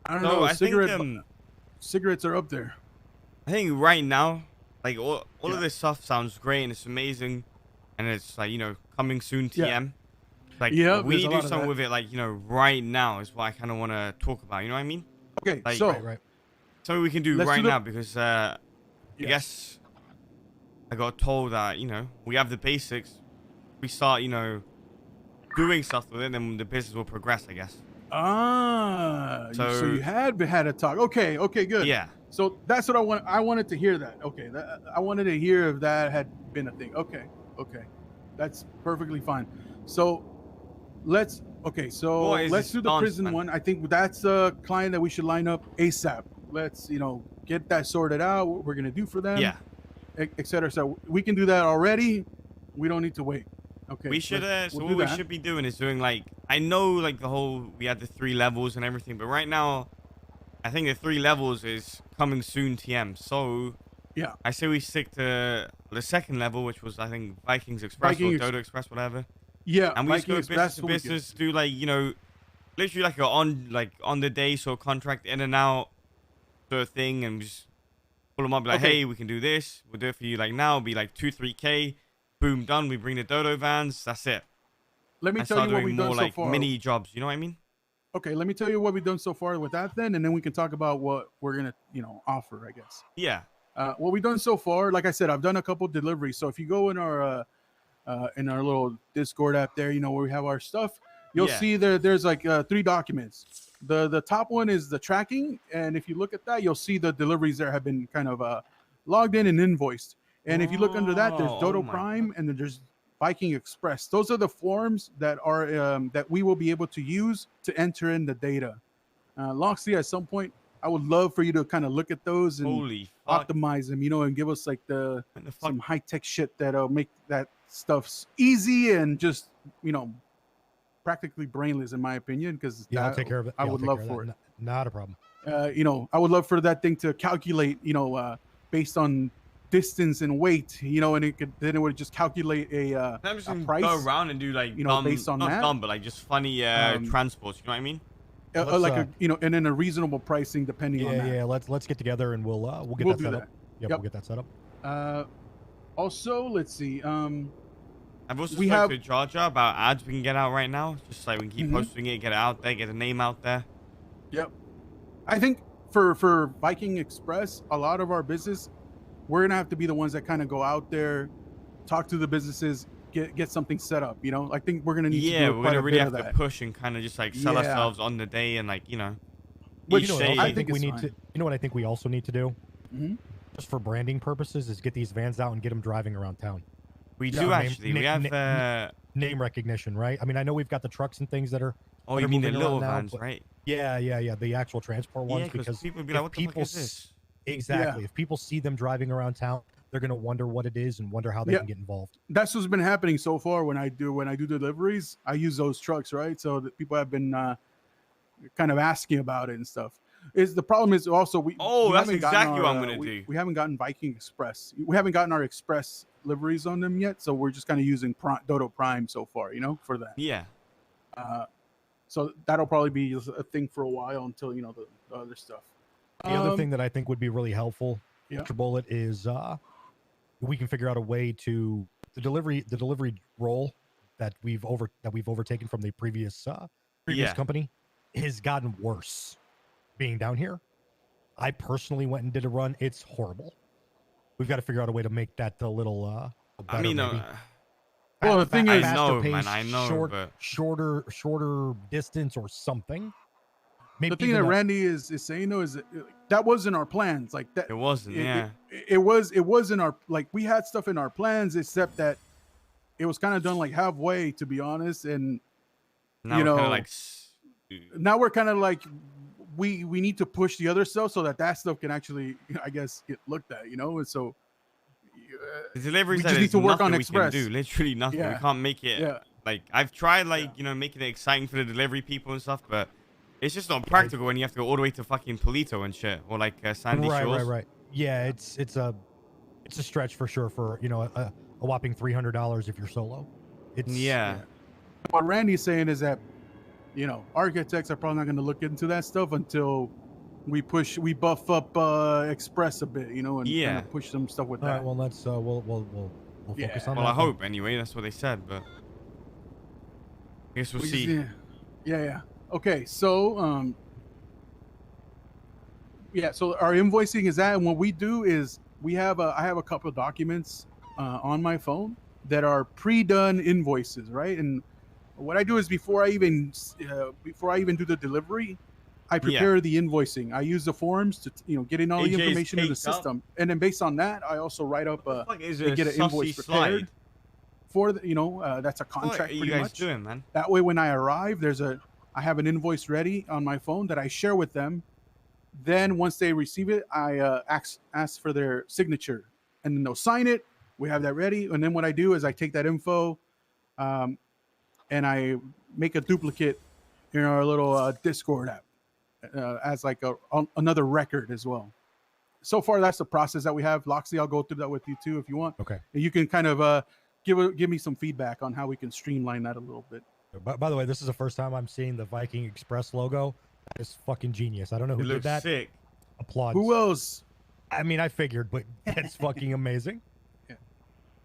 I don't No, know. I think Cigarettes are up there. I think right now, like all Yeah. of this stuff sounds great and it's amazing, and it's like coming soon. TM. Like Yeah, we there's a do lot of something that. with it, like right now is what I kind of want to talk about. You know what I mean? Okay, Like- so Right. Something we can do Let's right do the- now because I Yes. guess I got told that we have the basics. We start doing stuff with it, then the business will progress. I guess. so So- you had a talk. Okay, good. Yeah. So that's what I want. I wanted to hear that. Okay, I wanted to hear if that had been a thing. Okay, that's perfectly fine. So let's What is let's this do the dance, prison man? one. I think that's a client that we should line up ASAP. Let's get that sorted out. What we're gonna do for them. Yeah. Et cetera. So we can do that already. We don't need to wait. Okay. We should. let's- So we'll what do we that. should be doing is doing I know the whole we had the 3 levels and everything, but right now, I think the 3 levels is coming soon. TM. So Yeah. I say we stick to the second level, which was I think Vikings Express or Dodo Express, whatever. Yeah. And we just go Vikings, business that's to what we get. business, do literally like a on the day sort of contract in and out sort of thing, and just pull them up like, Okay. hey, we can do this. We'll do it for you now. It'll be like 2-3K. Boom, done. We bring the Dodo vans. That's it. Let me And tell start you what doing we've more done so like far. mini jobs. You know what I mean? Okay, let me tell you what we've done so far with that then, and then we can talk about what we're gonna, offer, I guess. Yeah. What we've done so far, like I said, I've done a couple deliveries. So if you go in our little Discord app there, where we have our stuff, you'll Yeah. see there's like 3 documents. The top one is the tracking, and if you look at that, you'll see the deliveries there have been kind of logged in and invoiced. And if you look under that, there's Oh, Dodo oh my Prime, and then there's Viking Express. Those are the forms that are that we will be able to use to enter in the data. Loxley, at some point, I would love for you to kind of look at those and Holy fuck. optimize them, you know, and give us like What the fuck? some high tech shit that'll make that stuff easy and just, you know, practically brainless in my opinion. Because Yeah, I'll take care of it. I Yeah, I'll would take love care of for that. it. Not a problem. You know, I would love for that thing to calculate, you know, based on distance and weight, you know, and it would just calculate I'm just a gonna price, go around and do like you know, dumb, based on not that. dumb, but like just funny transports. You know what I mean? like a, you know, and then a reasonable pricing depending on that. Yeah. Let's get together and we'll get We'll that do set that. up. Yep, Yep. we'll get that set up. Also, let's see. I've also We spoken have- to Georgia about ads we can get out right now. Just like we can keep Mhm. posting it, get it out there, get the name out there. Yep. I think for Viking Express, a lot of our business, we're gonna have to be the ones that kind of go out there, talk to the businesses, get something set up. You know, I think we're gonna need to Yeah, do we're quite gonna a really bit have of to that. push and kind of just like sell Yeah. ourselves on the day and like, you know. Which, each You know what day- else I think we it's need fine. to. You know what I think we also need to do, Mhm. just for branding purposes, is get these vans out and get them driving around town. we Yeah, do name- actually. We name- have. Name recognition, right? I mean, I know we've got the trucks and things that are. Oh, that you are mean the moving little around now, vans, but- right? Yeah, the actual transport Yeah, ones, because because people would be if like, "What the fuck people is this?" exactly, if people see them driving around town, they're gonna wonder what it is and wonder how they Yeah. can get involved. That's what's been happening so far when I do deliveries. I use those trucks, right? So that people have been kind of asking about it and stuff. Is the problem is also we Oh, we that's haven't gotten exactly what our, I'm gonna we, do. we haven't gotten Viking Express. We haven't gotten our express liveries on them yet, so we're just kind of using Dodo Prime so far, you know, for that. Yeah. So that'll probably be a thing for a while until, you know, the other stuff. The other thing that I think would be really helpful, Yeah. Mr. Bullet, is we can figure out a way to the delivery role that we've overtaken from the previous Yeah. company has gotten worse. Being down here, I personally went and did a run. It's horrible. We've got to figure out a way to make that a little better, I mean, maybe. Well, the thing is- I know, faster man, pace, I know, but- shorter distance or something. Maybe The thing even that a- Randy is saying though is that wasn't our plans. Like that, It wasn't. Yeah. it was in our, like, we had stuff in our plans, except that it was kind of done like halfway, to be honest. And Now you we're kind know, of like. now we're kind of like we need to push the other stuff so that stuff can actually, I guess, get looked at, you know. And so The deliveries we that just need is to work nothing on we Express. can do. Literally nothing. Yeah. We can't make it. Yeah. Like I've tried, like Yeah. you know, making it exciting for the delivery people and stuff, but it's just not practical when you have to go all the way to fucking Polito and shit, or like Sandy Shores. Right. Yeah, it's a stretch for sure for, you know, a whopping $300 if you're solo. It's Yeah. what Randy's saying is that, you know, architects are probably not going to look into that stuff until we buff up Express a bit, you know, and Yeah. kind of push some stuff with All that. right, well let's we'll Yeah. focus on Well, that. I then. hope anyway. That's what they said, but I guess we'll We see. just- yeah. Okay, so so our invoicing is that, and what we do is I have a couple of documents on my phone that are pre-done invoices, right? And what I do is before I even do the delivery, I prepare the invoicing. I use the forms to, you know, get in all the AJ's information in the caked up. system, and then based on that, I also write up What the fuck is they a get an sussy invoice prepared slide? for the, you know, that's a What contract are you pretty guys much. doing, man? That way, when I arrive, I have an invoice ready on my phone that I share with them. Then once they receive it, I ask for their signature, and then they'll sign it. We have that ready, and then what I do is I take that info, and I make a duplicate in our little Discord app as like another record as well. So far, that's the process that we have. Loxley, I'll go through that with you too if you want. Okay. And you can kind of give me some feedback on how we can streamline that a little bit. By the way, this is the first time I'm seeing the Viking Express logo. That is fucking genius. I don't know It who did looks that. sick. Applause. Who else? I mean, I figured, but that's fucking amazing.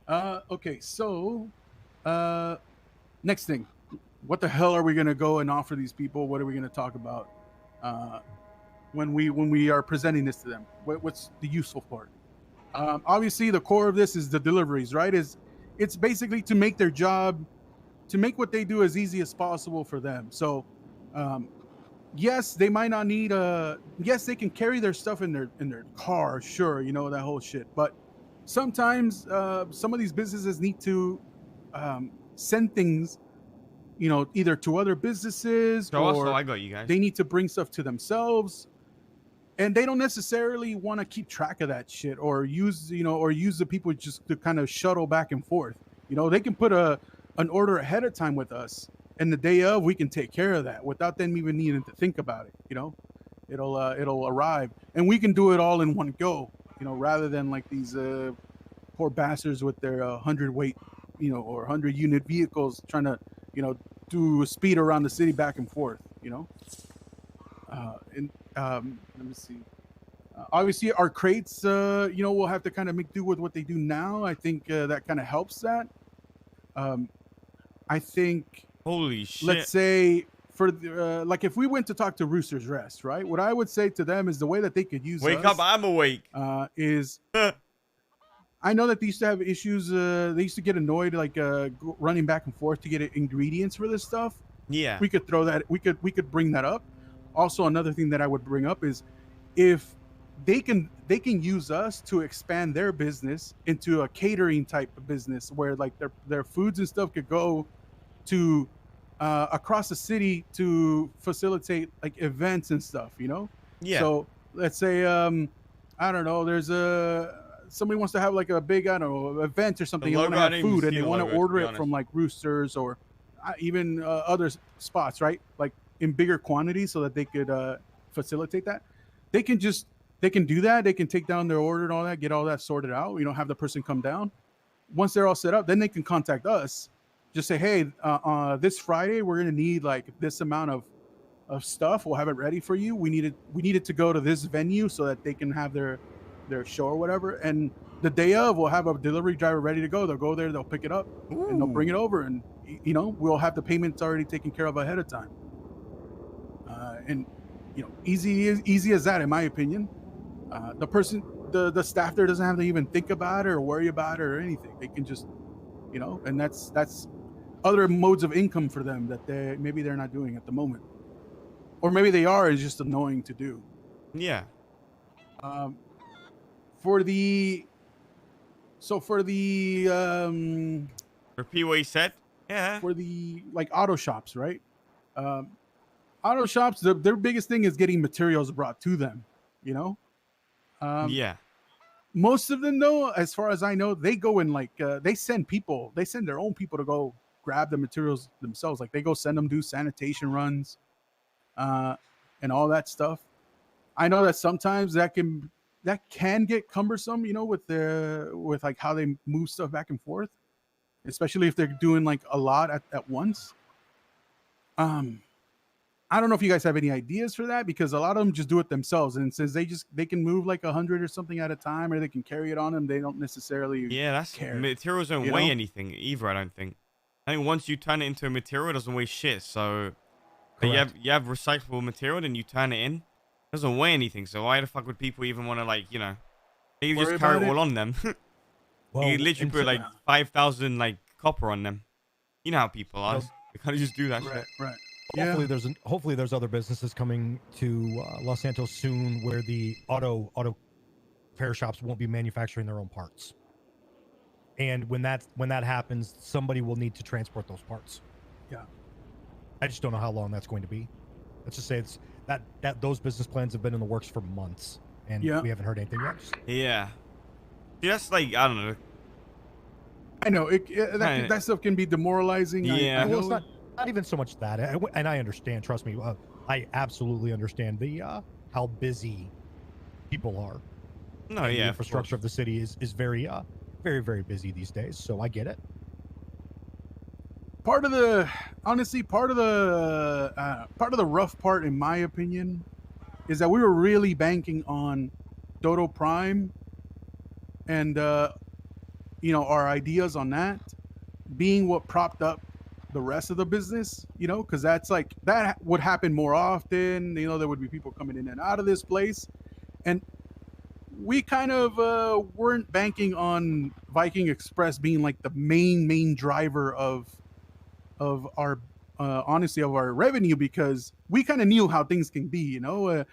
Okay, so next thing, what the hell are we gonna go and offer these people? What are we gonna talk about when we are presenting this to them? What's the useful part? Obviously, the core of this is the deliveries, right? It's basically to make their job, to make what they do as easy as possible for them. So, yes, they might not need yes, they can carry their stuff in their car, sure, you know, that whole shit, but sometimes some of these businesses need to send things, either to other businesses So also, or I got you guys. they need to bring stuff to themselves, and they don't necessarily want to keep track of that shit or use the people just to kind of shuttle back and forth. They can put an order ahead of time with us, and the day of we can take care of that without them even needing to think about it. It'll arrive, and we can do it all in one go. Rather than like these poor bastards with their 100 weight, or 100 unit vehicles trying to, do a speed around the city back and forth. And let me see. Obviously, our crates, we'll have to kind of make do with what they do now. I think that kind of helps that. I think, Holy shit. let's say, for like if we went to talk to Rooster's Rest, right? What I would say to them is the way that they could use Wake us, up, I'm awake. is I know that they used to have issues. They used to get annoyed, like running back and forth to get ingredients for this stuff. Yeah. We could throw that. We could bring that up. Also, another thing that I would bring up is if they can use us to expand their business into a catering type of business where like their foods and stuff could go to across the city to facilitate like events and stuff. Yeah. So let's say I don't know. There's somebody wants to have like a big, I don't know, event or something. They want to have food and they want to order it from like Roosters or even other spots, right? Like in bigger quantities so that they could facilitate that. They can do that. They can take down their order and all that, get all that sorted out. Have the person come down. Once they're all set up, then they can contact us. Just say, hey, this Friday we're gonna need like this amount of stuff. We'll have it ready for you. We need it to go to this venue so that they can have their show or whatever. And the day of, we'll have a delivery driver ready to go. They'll go there, they'll pick it up, and they'll bring it over, and we'll have the payments already taken care of ahead of time. And easy as that, in my opinion. The staff there doesn't have to even think about it or worry about it or anything. They can just, and that's other modes of income for them that they're not doing at the moment, or maybe they are. It's just annoying to do. Yeah. For the Repeat what you said. Yeah. for the like auto shops, right? Auto shops, their biggest thing is getting materials brought to them. Yeah. Most of them, though, as far as I know, they go and like they send their own people to go grab the materials themselves. Like they go send them do sanitation runs, and all that stuff. I know that sometimes that can get cumbersome, with like how they move stuff back and forth, especially if they're doing like a lot at once. I don't know if you guys have any ideas for that, because a lot of them just do it themselves, and since they can move like 100 or something at a time, or they can carry it on them, they don't necessarily care. Materials don't weigh anything either. I don't think. I think once you turn it into a material, it doesn't weigh shit. So you have recyclable material, and you turn it in, it doesn't weigh anything. So why the fuck would people even want to they just carry it all on them? Well, you literally put like 5,000 like copper on them. You know how people are. They kind of just do that shit. Right. Hopefully there's other businesses coming to Los Santos soon where the auto repair shops won't be manufacturing their own parts. And when that happens, somebody will need to transport those parts. Yeah. I just don't know how long that's going to be. Let's just say it's that those business plans have been in the works for months, and we haven't heard anything yet. Yeah. See, that's like, I don't know. I know that stuff can be demoralizing. Yeah. Well, it's not even so much that, and I understand. Trust me, I absolutely understand the how busy people are. No, and yeah. The infrastructure of the city is very very, very busy these days. So I get it. Part of the rough part, in my opinion, is that we were really banking on DODO Prime and our ideas on that being what propped up the rest of the business, because that's like that would happen more often. There would be people coming in and out of this place, and we kind of weren't banking on Viking Express being like the main driver of our honestly of our revenue, because we kind of knew how things can be, that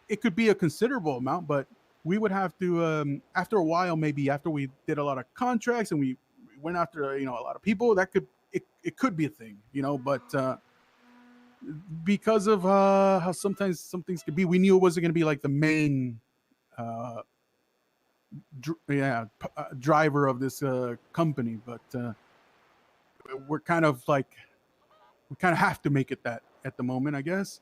it could be a considerable amount, but we would have to after a while, maybe after we did a lot of contracts and we went after a lot of people, that it could be a thing, but because of how sometimes some things could be, we knew it wasn't going to be like the main uh, driver of this company, but we're kind of like we kind of have to make it that at the moment, I guess.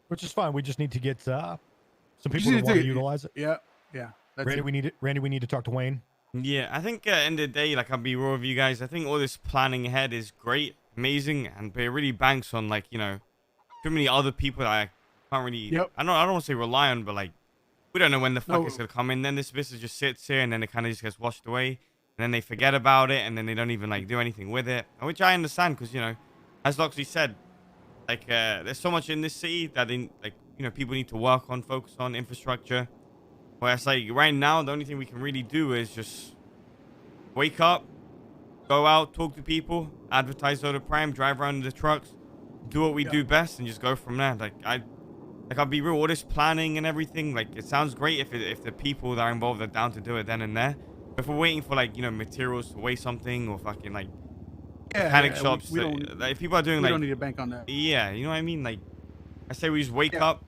Which is fine. We just need to get some We just people need to want to to- utilize it. Yeah, that's Randy, it. we need to talk to Wayne. Yeah, I think at the end of the day, like I'll be real with you guys, I think all this planning ahead is great, amazing, but it really banks on like, too many other people that I can't really, Yep. I don't want to say rely on, but like, we don't know when the fuck No. it's going to come in. Then this business just sits here and then it kind of just gets washed away. And then they forget about it and then they don't even like do anything with it, which I understand because, as Loxley said, like there's so much in this city that people need to work on, focus on infrastructure. Whereas like right now, the only thing we can really do is just wake up, go out, talk to people, advertise DODO Prime, drive around in the trucks, do what we do best, and just go from there. I'll be real. All this planning and everything, like it sounds great if the people that are involved are down to do it then and there. But if we're waiting for like materials to weigh something or fucking like mechanic shops, we don't, if people are doing we like don't need to bank on that. yeah, you know what I mean? Like, I say we just wake up.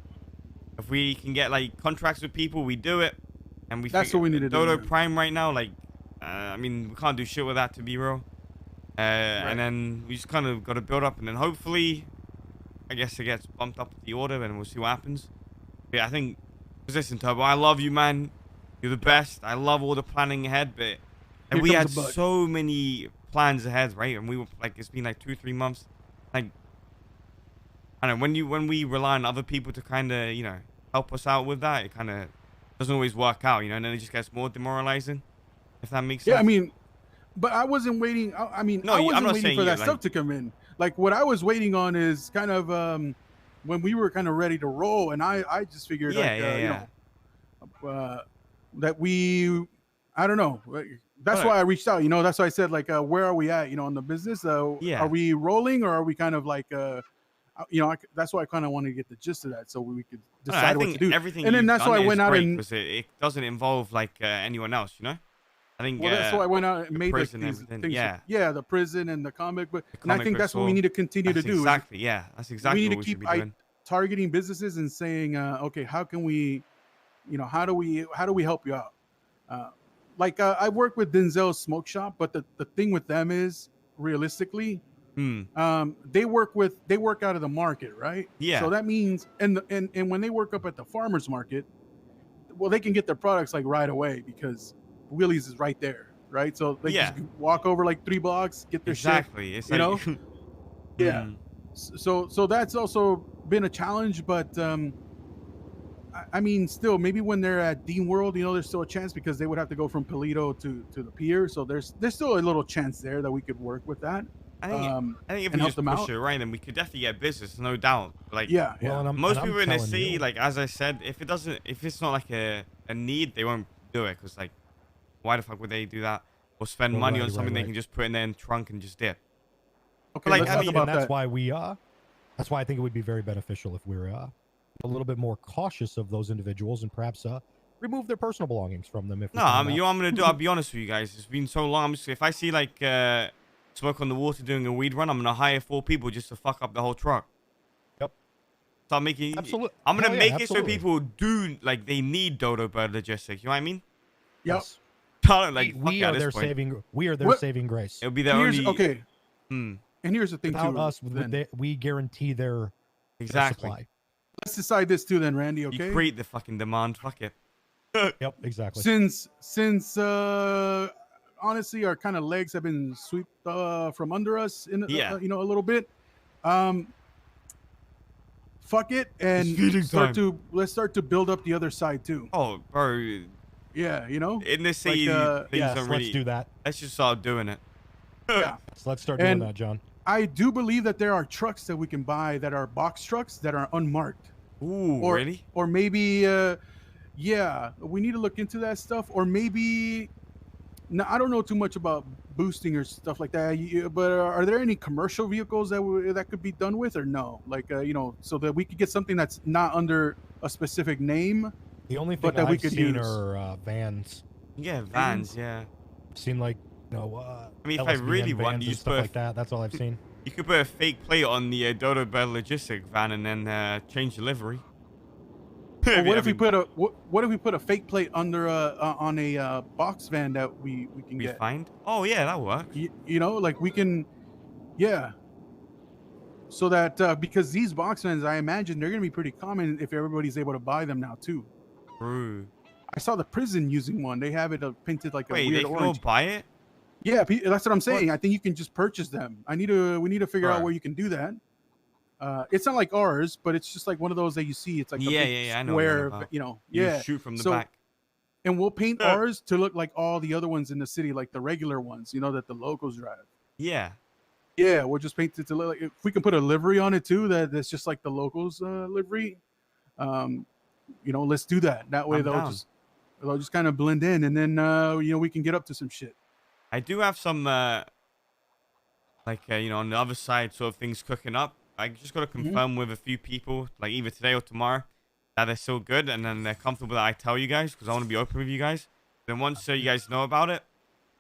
If we can get like contracts with people, we do it. And That's what we need to do, DODO man. Prime right now, like, we can't do shit with that, to be real. And then we just kind of got to build up, and then hopefully, I guess it gets bumped up the order, and we'll see what happens. But yeah, I think, listen, Turbo, I love you, man. You're the best. I love all the planning ahead, but and we had so many plans ahead, right? And we were like, it's been like 2-3 months, like. I don't know, when we rely on other people to kind of, help us out with that, it kind of doesn't always work out, and then it just gets more demoralizing, if that makes sense. Yeah, I mean, but I wasn't waiting. No, I I'm wasn't not waiting saying for you, that stuff to come in. Like what I was waiting on is kind of when we were kind of ready to roll, and I just figured that I don't know. That's why I reached out. That's why I said like, where are we at? On the business. Are we rolling or are we kind of like that's why I kind of wanted to get the gist of that so we could decide what to do. Everything and then that's why I went out and it doesn't involve like anyone else, I think that's why I went out and made like prison these and things. everything, Yeah, the prison and the comic book. And I comic think book that's what we store. need to continue to do. Exactly, yeah. That's exactly we need what to we should keep be doing. targeting businesses and saying, okay, how can we, how do we help you out? I work with Denzel's Smoke Shop, but the thing with them is realistically, they work out of the market, right? Yeah. So that means, and when they work up at the farmers market, well, they can get their products like right away because Willie's is right there, right? So they just walk over like 3 blocks, get their shit. It's yeah. So that's also been a challenge, but I mean, still, maybe when they're at Dean World, there's still a chance because they would have to go from Paleto to the pier. So there's still a little chance there that we could work with that. I think if we just push it right, then we could definitely get business, no doubt. Like, Well, most people in the city, like as I said, if it's not like a need, they won't do it because like, why the fuck would they do that or spend money on something they can just put in their trunk and just dip? Okay, like, let's I talk mean, about that's that. why that's why I think it would be very beneficial if we're a little bit more cautious of those individuals and perhaps remove their personal belongings from them. If we No, find I mean, out. you know what I'm gonna do? I'll be honest with you guys. It's been so long. If I see like Smoke on the Water doing a weed run, I'm gonna hire 4 people just to fuck up the whole truck. Yep. Start making. Absolutely. I'm gonna Hell yeah, make it absolutely. so people do like they need Dodo Bird logistics. You know what I mean? Yep. Yes. Like we fuck are at their this point. saving. We are their What? saving grace. It'll be their Here's, only. okay. Hmm. And here's the thing Without too. us, then. we guarantee their Exactly. supply. Let's decide this too, then, Randy. You Okay. create the fucking demand. Fuck it. Yep, exactly. Since honestly, our kind of legs have been swept from under us in a little bit. Fuck it, and let's start to build up the other side too. Oh, bro. Yeah, In this city, things Yes, don't really. let's do that. Let's just start doing it. Yeah. So let's start doing And- that, John. I do believe that there are trucks that we can buy that are box trucks that are unmarked. Ooh, Or, really? Or maybe, we need to look into that stuff. Or maybe, now I don't know too much about boosting or stuff like that. But are there any commercial vehicles that could be done with, or no? Like, so that we could get something that's not under a specific name. The only but thing that we I've could seen use. are vans. Yeah, vans. Yeah. Seen like, I mean, if I LSBN really want, vans you and just stuff put like that. That's all I've seen. you could put a fake plate on the DODO logistic van and then change the livery. Or what I if we mean, put a what if we put a fake plate under on a box van that we can we get? find? Oh yeah, that works. You know, like we can, yeah. So that because these box vans, I imagine they're gonna be pretty common if everybody's able to buy them now too. True. I saw the prison using one. They have it painted like a Wait, weird they can all orange. buy it? Yeah, that's what I'm saying. What? I think you can just purchase them. We need to figure out Bruh. where you can do that. It's not like ours, but it's just like one of those that you see. It's like a Yeah, big yeah, I know what you're on square, about. you know. You Yeah. shoot from the So- back. And we'll paint Yeah. ours to look like all the other ones in the city, like the regular ones, you know, that the locals drive. Yeah. Yeah, we'll just paint it to look like, if we can put a livery on it too, that's just like the locals livery. You know, let's do that. That way I'm down. they'll just kind of blend in, and then you know, we can get up to some shit. I do have some you know, on the other side sort of things cooking up. I just got to confirm with a few people, like either today or tomorrow, that they're still good and then they're comfortable that I tell you guys, because I want to be open with you guys. Then once you guys know about it,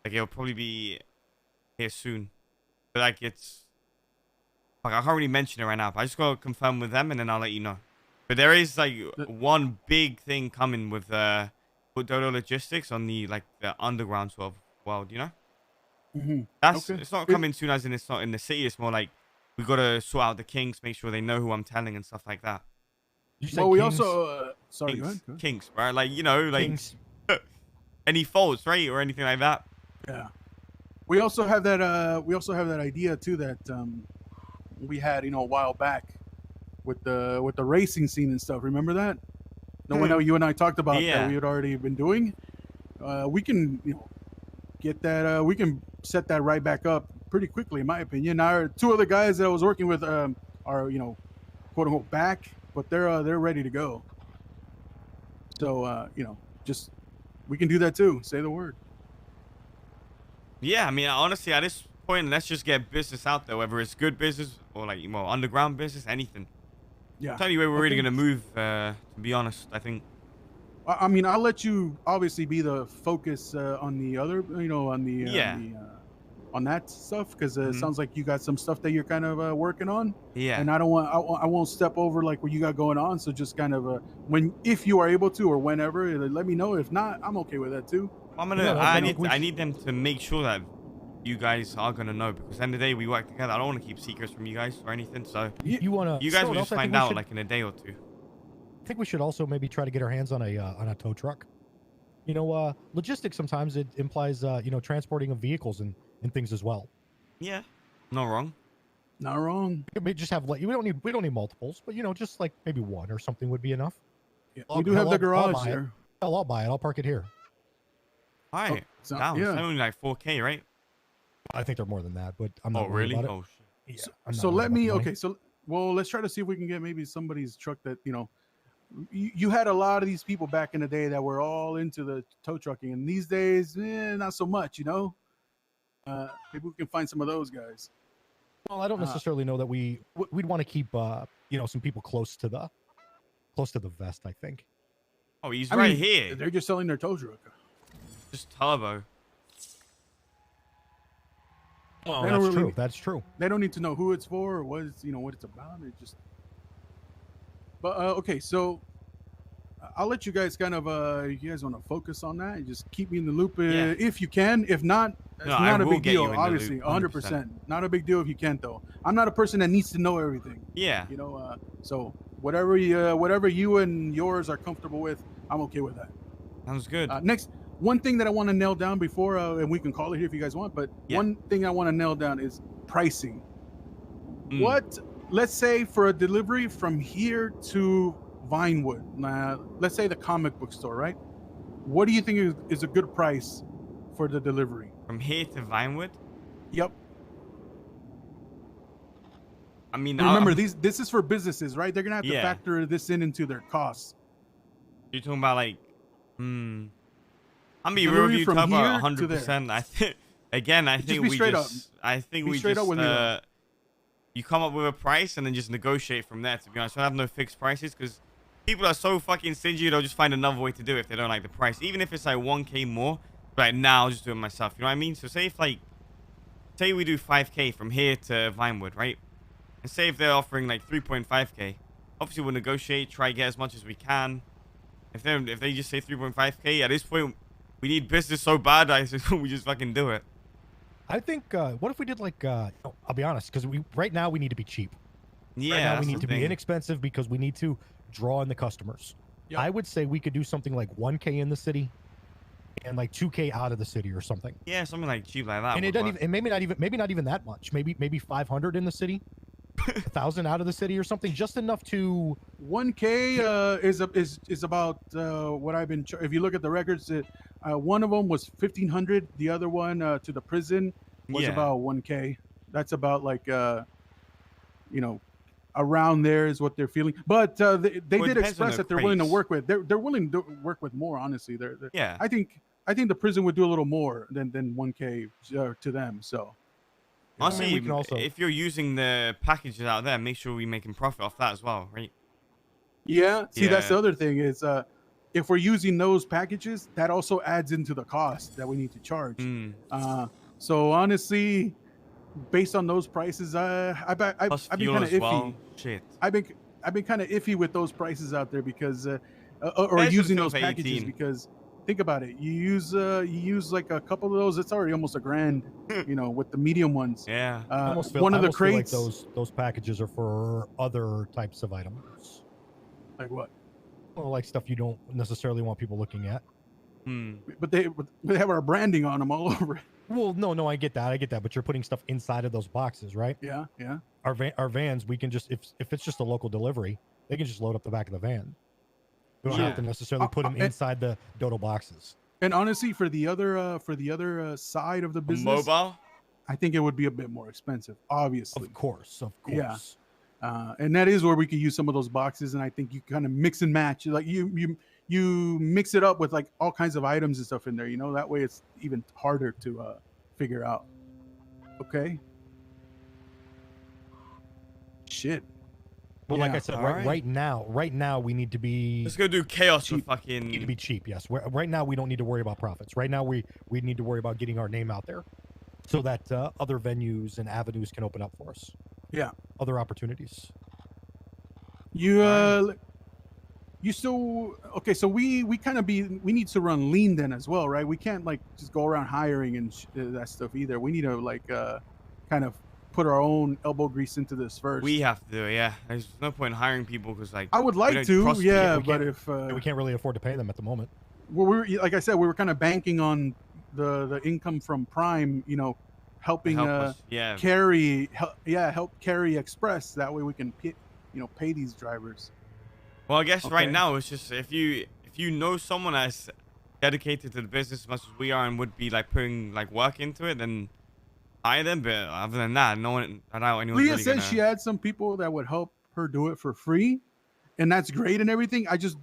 like it'll probably be here soon. But like it's, like I can't really mention it right now, but I just got to confirm with them and then I'll let you know. But there is like one big thing coming with DODO Logistics on the like the underground sort of world, you know? That's Okay. It's not coming soon, as in it's not in the city. It's more like we gotta sort out the kinks, make sure they know who I'm telling and stuff like that. You say Well, we Kings? also sorry, go Kinks, ahead. kinks, right? Like you know, like Kings. any faults, right, or anything like that. Yeah. We also have that. We also have that idea too that we had, you know, a while back with the racing scene and stuff. Remember that? No, when you and I talked about Yeah. that we had already been doing. We can, you know, get that. We can set that right back up pretty quickly, in my opinion. Our two other guys that I was working with are, you know, quote unquote back, but they're ready to go. So you know, just we can do that too. Say the word. Yeah, I mean, honestly, at this point, let's just get business out there, whether it's good business or like more underground business, anything. Yeah. Tell you where we're really Okay. gonna move. To be honest, I think. I mean, I'll let you obviously be the focus on the other, you know, on the Yeah. on that stuff, because it Mhm. sounds like you got some stuff that you're kind of working on, Yeah. and I don't want, I won't step over like what you got going on. So just kind of if you are able to or whenever, let me know. If not, I'm okay with that too. I'm gonna. Yeah, I okay. need. I need them to make sure that you guys are gonna know, because at the end of the day, we work together. I don't want to keep secrets from you guys or anything. So You want to? you guys will just find out like in a day or two. I think we should also maybe try to get our hands on a tow truck. You know, logistics sometimes it implies you know, transporting of vehicles and things as well. Yeah, not wrong. Not wrong. We could just have like we don't need multiples, but you know, just like maybe one or something would be enough. Yeah. I'll- We do have I'll- the I'll garage buy it. there. Hell, I'll buy it. I'll park it here. All right, so- down. It's yeah. only like 4K, right? I think they're more than that, but I'm not Oh, worried really? about it. Oh, shit. Yeah, I'm not So worried let about me. the money. Okay. So well, let's try to see if we can get maybe somebody's truck that, you know. You had a lot of these people back in the day that were all into the tow trucking, and these days, not so much. You know, maybe we can find some of those guys. Well, I don't necessarily know that we'd want to keep you know, some people close to the vest. I think. Oh, he's I right mean, here. They're just selling their tow truck. Just turbo. Oh, They don't that's really- true. That's true. They don't need to know who it's for or what it's, you know, what it's about. It just. But okay, so I'll let you guys kind of if you guys want to focus on that and just keep me in the loop Yeah. if you can. If not, it's No, I not a will big get you deal. in the Obviously, loop, 100%. Not a big deal if you can't though. I'm not a person that needs to know everything. Yeah. You know, so whatever you and yours are comfortable with, I'm okay with that. Sounds good. Next, one thing that I want to nail down before, and we can call it here if you guys want, but Yeah. one thing I want to nail down is pricing. Mm. What, let's say for a delivery from here to Vinewood, let's say the comic book store, right? What do you think is a good price for the delivery? From here to Vinewood? Yep. I mean, Remember, I'm- this is for businesses, right? They're gonna have to Yeah. factor this into their costs. You're talking about like, I'm gonna be real Delivery with you, from talk here about to 100%. I think again, I Just think be we straight just, I think Be we straight just, up with me. you come up with a price and then just negotiate from there. To be honest, I don't have no fixed prices because people are so fucking stingy. They'll just find another way to do it if they don't like the price. Even if it's like 1K more, right now, I'll just do it myself. You know what I mean? So say if like, say we do 5K from here to Vinewood, right? And say if they're offering like 3.5K, obviously we'll negotiate, try to get as much as we can. If they just say 3.5K, at this point, we need business so bad, we just fucking do it. I think, what if we did like, I'll be honest, because right now we need to be cheap. Yeah, Right now we that's need the to thing. be inexpensive because we need to draw in the customers. Yep. I would say we could do something like 1K in the city and like 2K out of the city or something. Yeah, something like cheap like that. And it doesn't even, and maybe not even that much. Maybe 500 in the city, 1,000 out of the city or something, just enough to. 1K is about what I've been. If you look at the records, one of them was 1,500. The other one to the prison was Yeah. about 1K. That's about like around there is what they're feeling. But they Well, it did depends on express the that they're willing to crates. work with. They're willing to work with more. Honestly, they're Yeah. I think the prison would do a little more than 1K to them. So Honestly, we can also- if you're using the packages out there, make sure we're making profit off that as well, right? yeah. See, that's Yeah. the other thing is if we're using those packages, that also adds into the cost that we need to charge. Mm. So honestly, based on those prices, I've been Plus kind fuel of as iffy. well. Shit. I've been kind of iffy with those prices out there because or There's using some those for packages 18. because think about it, you use like a couple of those, it's already almost $1,000, with the medium ones. Yeah. I almost feel, one I of the almost feel crates, like those packages are for other types of items. like what? Well, like stuff you don't necessarily want people looking at. Hmm. But they have our branding on them all over it. Well, no, I get that, but you're putting stuff inside of those boxes, right? Yeah. Our vans, we can just if it's just a local delivery, they can just load up the back of the van. We don't have to Yeah. necessarily put them inside the DODO boxes. And honestly, for the other side of the A business, mobile? I think it would be a bit more expensive, obviously. Of course. Yeah. And that is where we could use some of those boxes, and I think you kind of mix and match. Like you mix it up with like all kinds of items and stuff in there. That way it's even harder to figure out. Okay. Shit. Well, like Yeah. I said, Alright. right now we need to be Let's go do chaos Cheap. for need to fucking. be cheap. Yes. Right now we don't need to worry about profits. Right now we need to worry about getting our name out there, so that other venues and avenues can open up for us. Yeah. Other opportunities. You still okay? So we need to run lean then as well, right? We can't like just go around hiring and that stuff either. We need to like kind of put our own elbow grease into this first. We have to do it, yeah. There's no point in hiring people because, like, I would we like don't to, trust yeah, people. but if We can't really afford to pay them at the moment. well, like I said, we were kind of banking on the income from Prime, helping Help us, yeah. help carry Express. That way we can pay these drivers. Well, I guess right Okay. now it's just if you know someone that's dedicated to the business as much as we are and would be like putting like work into it, then hire them. But other than that, no one, I doubt anyone's Leah really said gonna... she had some people that would help her do it for free, and that's great and everything. I just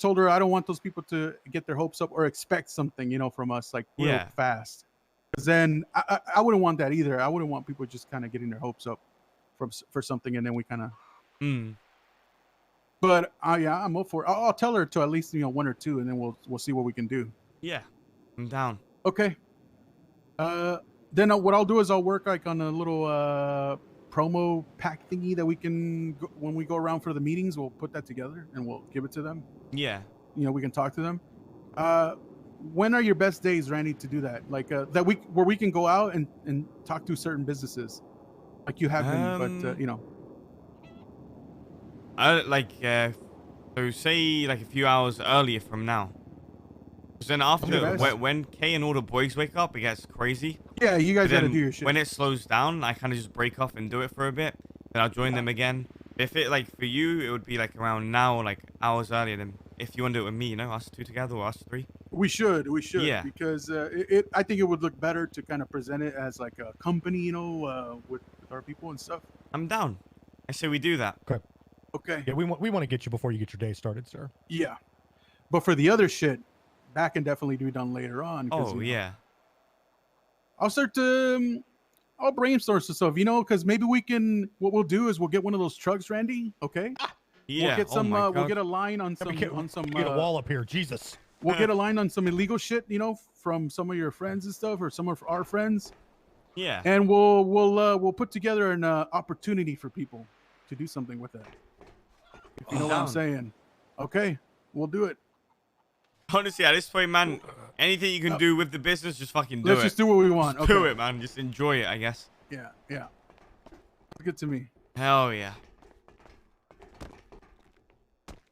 told her I don't want those people to get their hopes up or expect something, from us like real Yeah. fast. Because then I wouldn't want that either. I wouldn't want people just kind of getting their hopes up for something and then we kind of. Mm. But yeah, I'm up for it. I'll tell her to at least one or two, and then we'll see what we can do. Yeah, I'm down. Okay. Then what I'll do is I'll work like on a little promo pack thingy that we can when we go around for the meetings. We'll put that together and we'll give it to them. Yeah. We can talk to them. When are your best days, Randy, to do that? Like that week where we can go out and talk to certain businesses, like you have been, but I like so say like a few hours earlier from now. Because then after best. when Kay and all the boys wake up, it gets crazy. yeah, you guys But got to then do your shit. when it slows down, I kind of just break off and do it for a bit. Then I'll join them again. If it like for you, it would be like around now, like hours earlier than if you want to do it with me, us two together or us three. We should, Yeah. because I think it would look better to kind of present it as like a company, with our people and stuff. I'm down. I say we do that. Okay. Yeah, we want to get you before you get your day started, sir. Yeah. But for the other shit, that can definitely be done later on. 'Cause, Oh yeah. I'll start to, I'll brainstorm some stuff, because maybe what we'll do is we'll get one of those trucks, Randy. Okay. Yeah. We'll get some, oh my we'll God. get a line on Yeah, some, we can't- on some, we get a wall up here, Jesus. We'll get aligned on some illegal shit, you know, from some of your friends and stuff, or some of our friends, Yeah. and we'll put together an opportunity for people to do something with it. If you know what I'm Down. saying. Okay, we'll do it. Honestly, at this point, man, anything you can do with the business, just fucking do Let's it. just do what we want. Just Okay. do it, man. Just enjoy it, I guess. Yeah, yeah. Good to me. Hell yeah.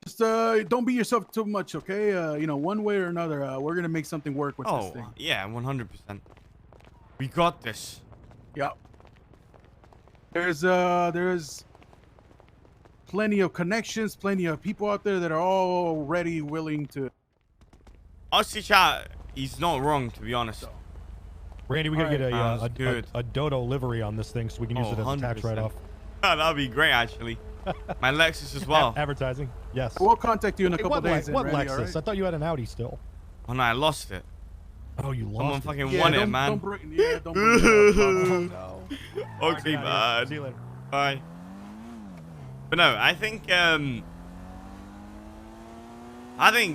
Just don't beat yourself too much, okay? You know, one way or another, we're gonna make something work with this Oh, thing. yeah, 100%. We got this. Yeah. There's plenty of connections, plenty of people out there that are already willing to. Honestly, chat, he's not wrong, to be honest. Randy, we gotta get Sounds good. a DODO livery on this thing so we can use it as a tax 100%. write-off. That'd be great, actually. My Lexus as well. Advertising, yes. We'll contact you in a couple what days. what Randy, Lexus? all right? I thought you had an Audi still. Oh, no, I lost it. Oh, you Someone lost it. fucking Yeah, won it, don't man. bring it up, Bobby. No. Okay, Get out of here. See bad. you later. Bye. But no, I think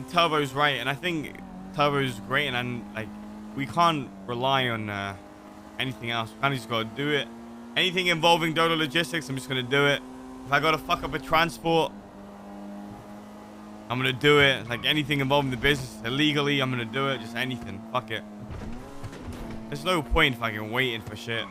Turbo's right, and I think Turbo's great, and like we can't rely on anything else. We kind of just gotta do it. Anything involving DODO logistics, I'm just gonna do it. If I gotta fuck up a transport, I'm gonna do it. Like anything involving the business illegally, I'm gonna do it. Just anything. Fuck it. There's no point fucking waiting for shit.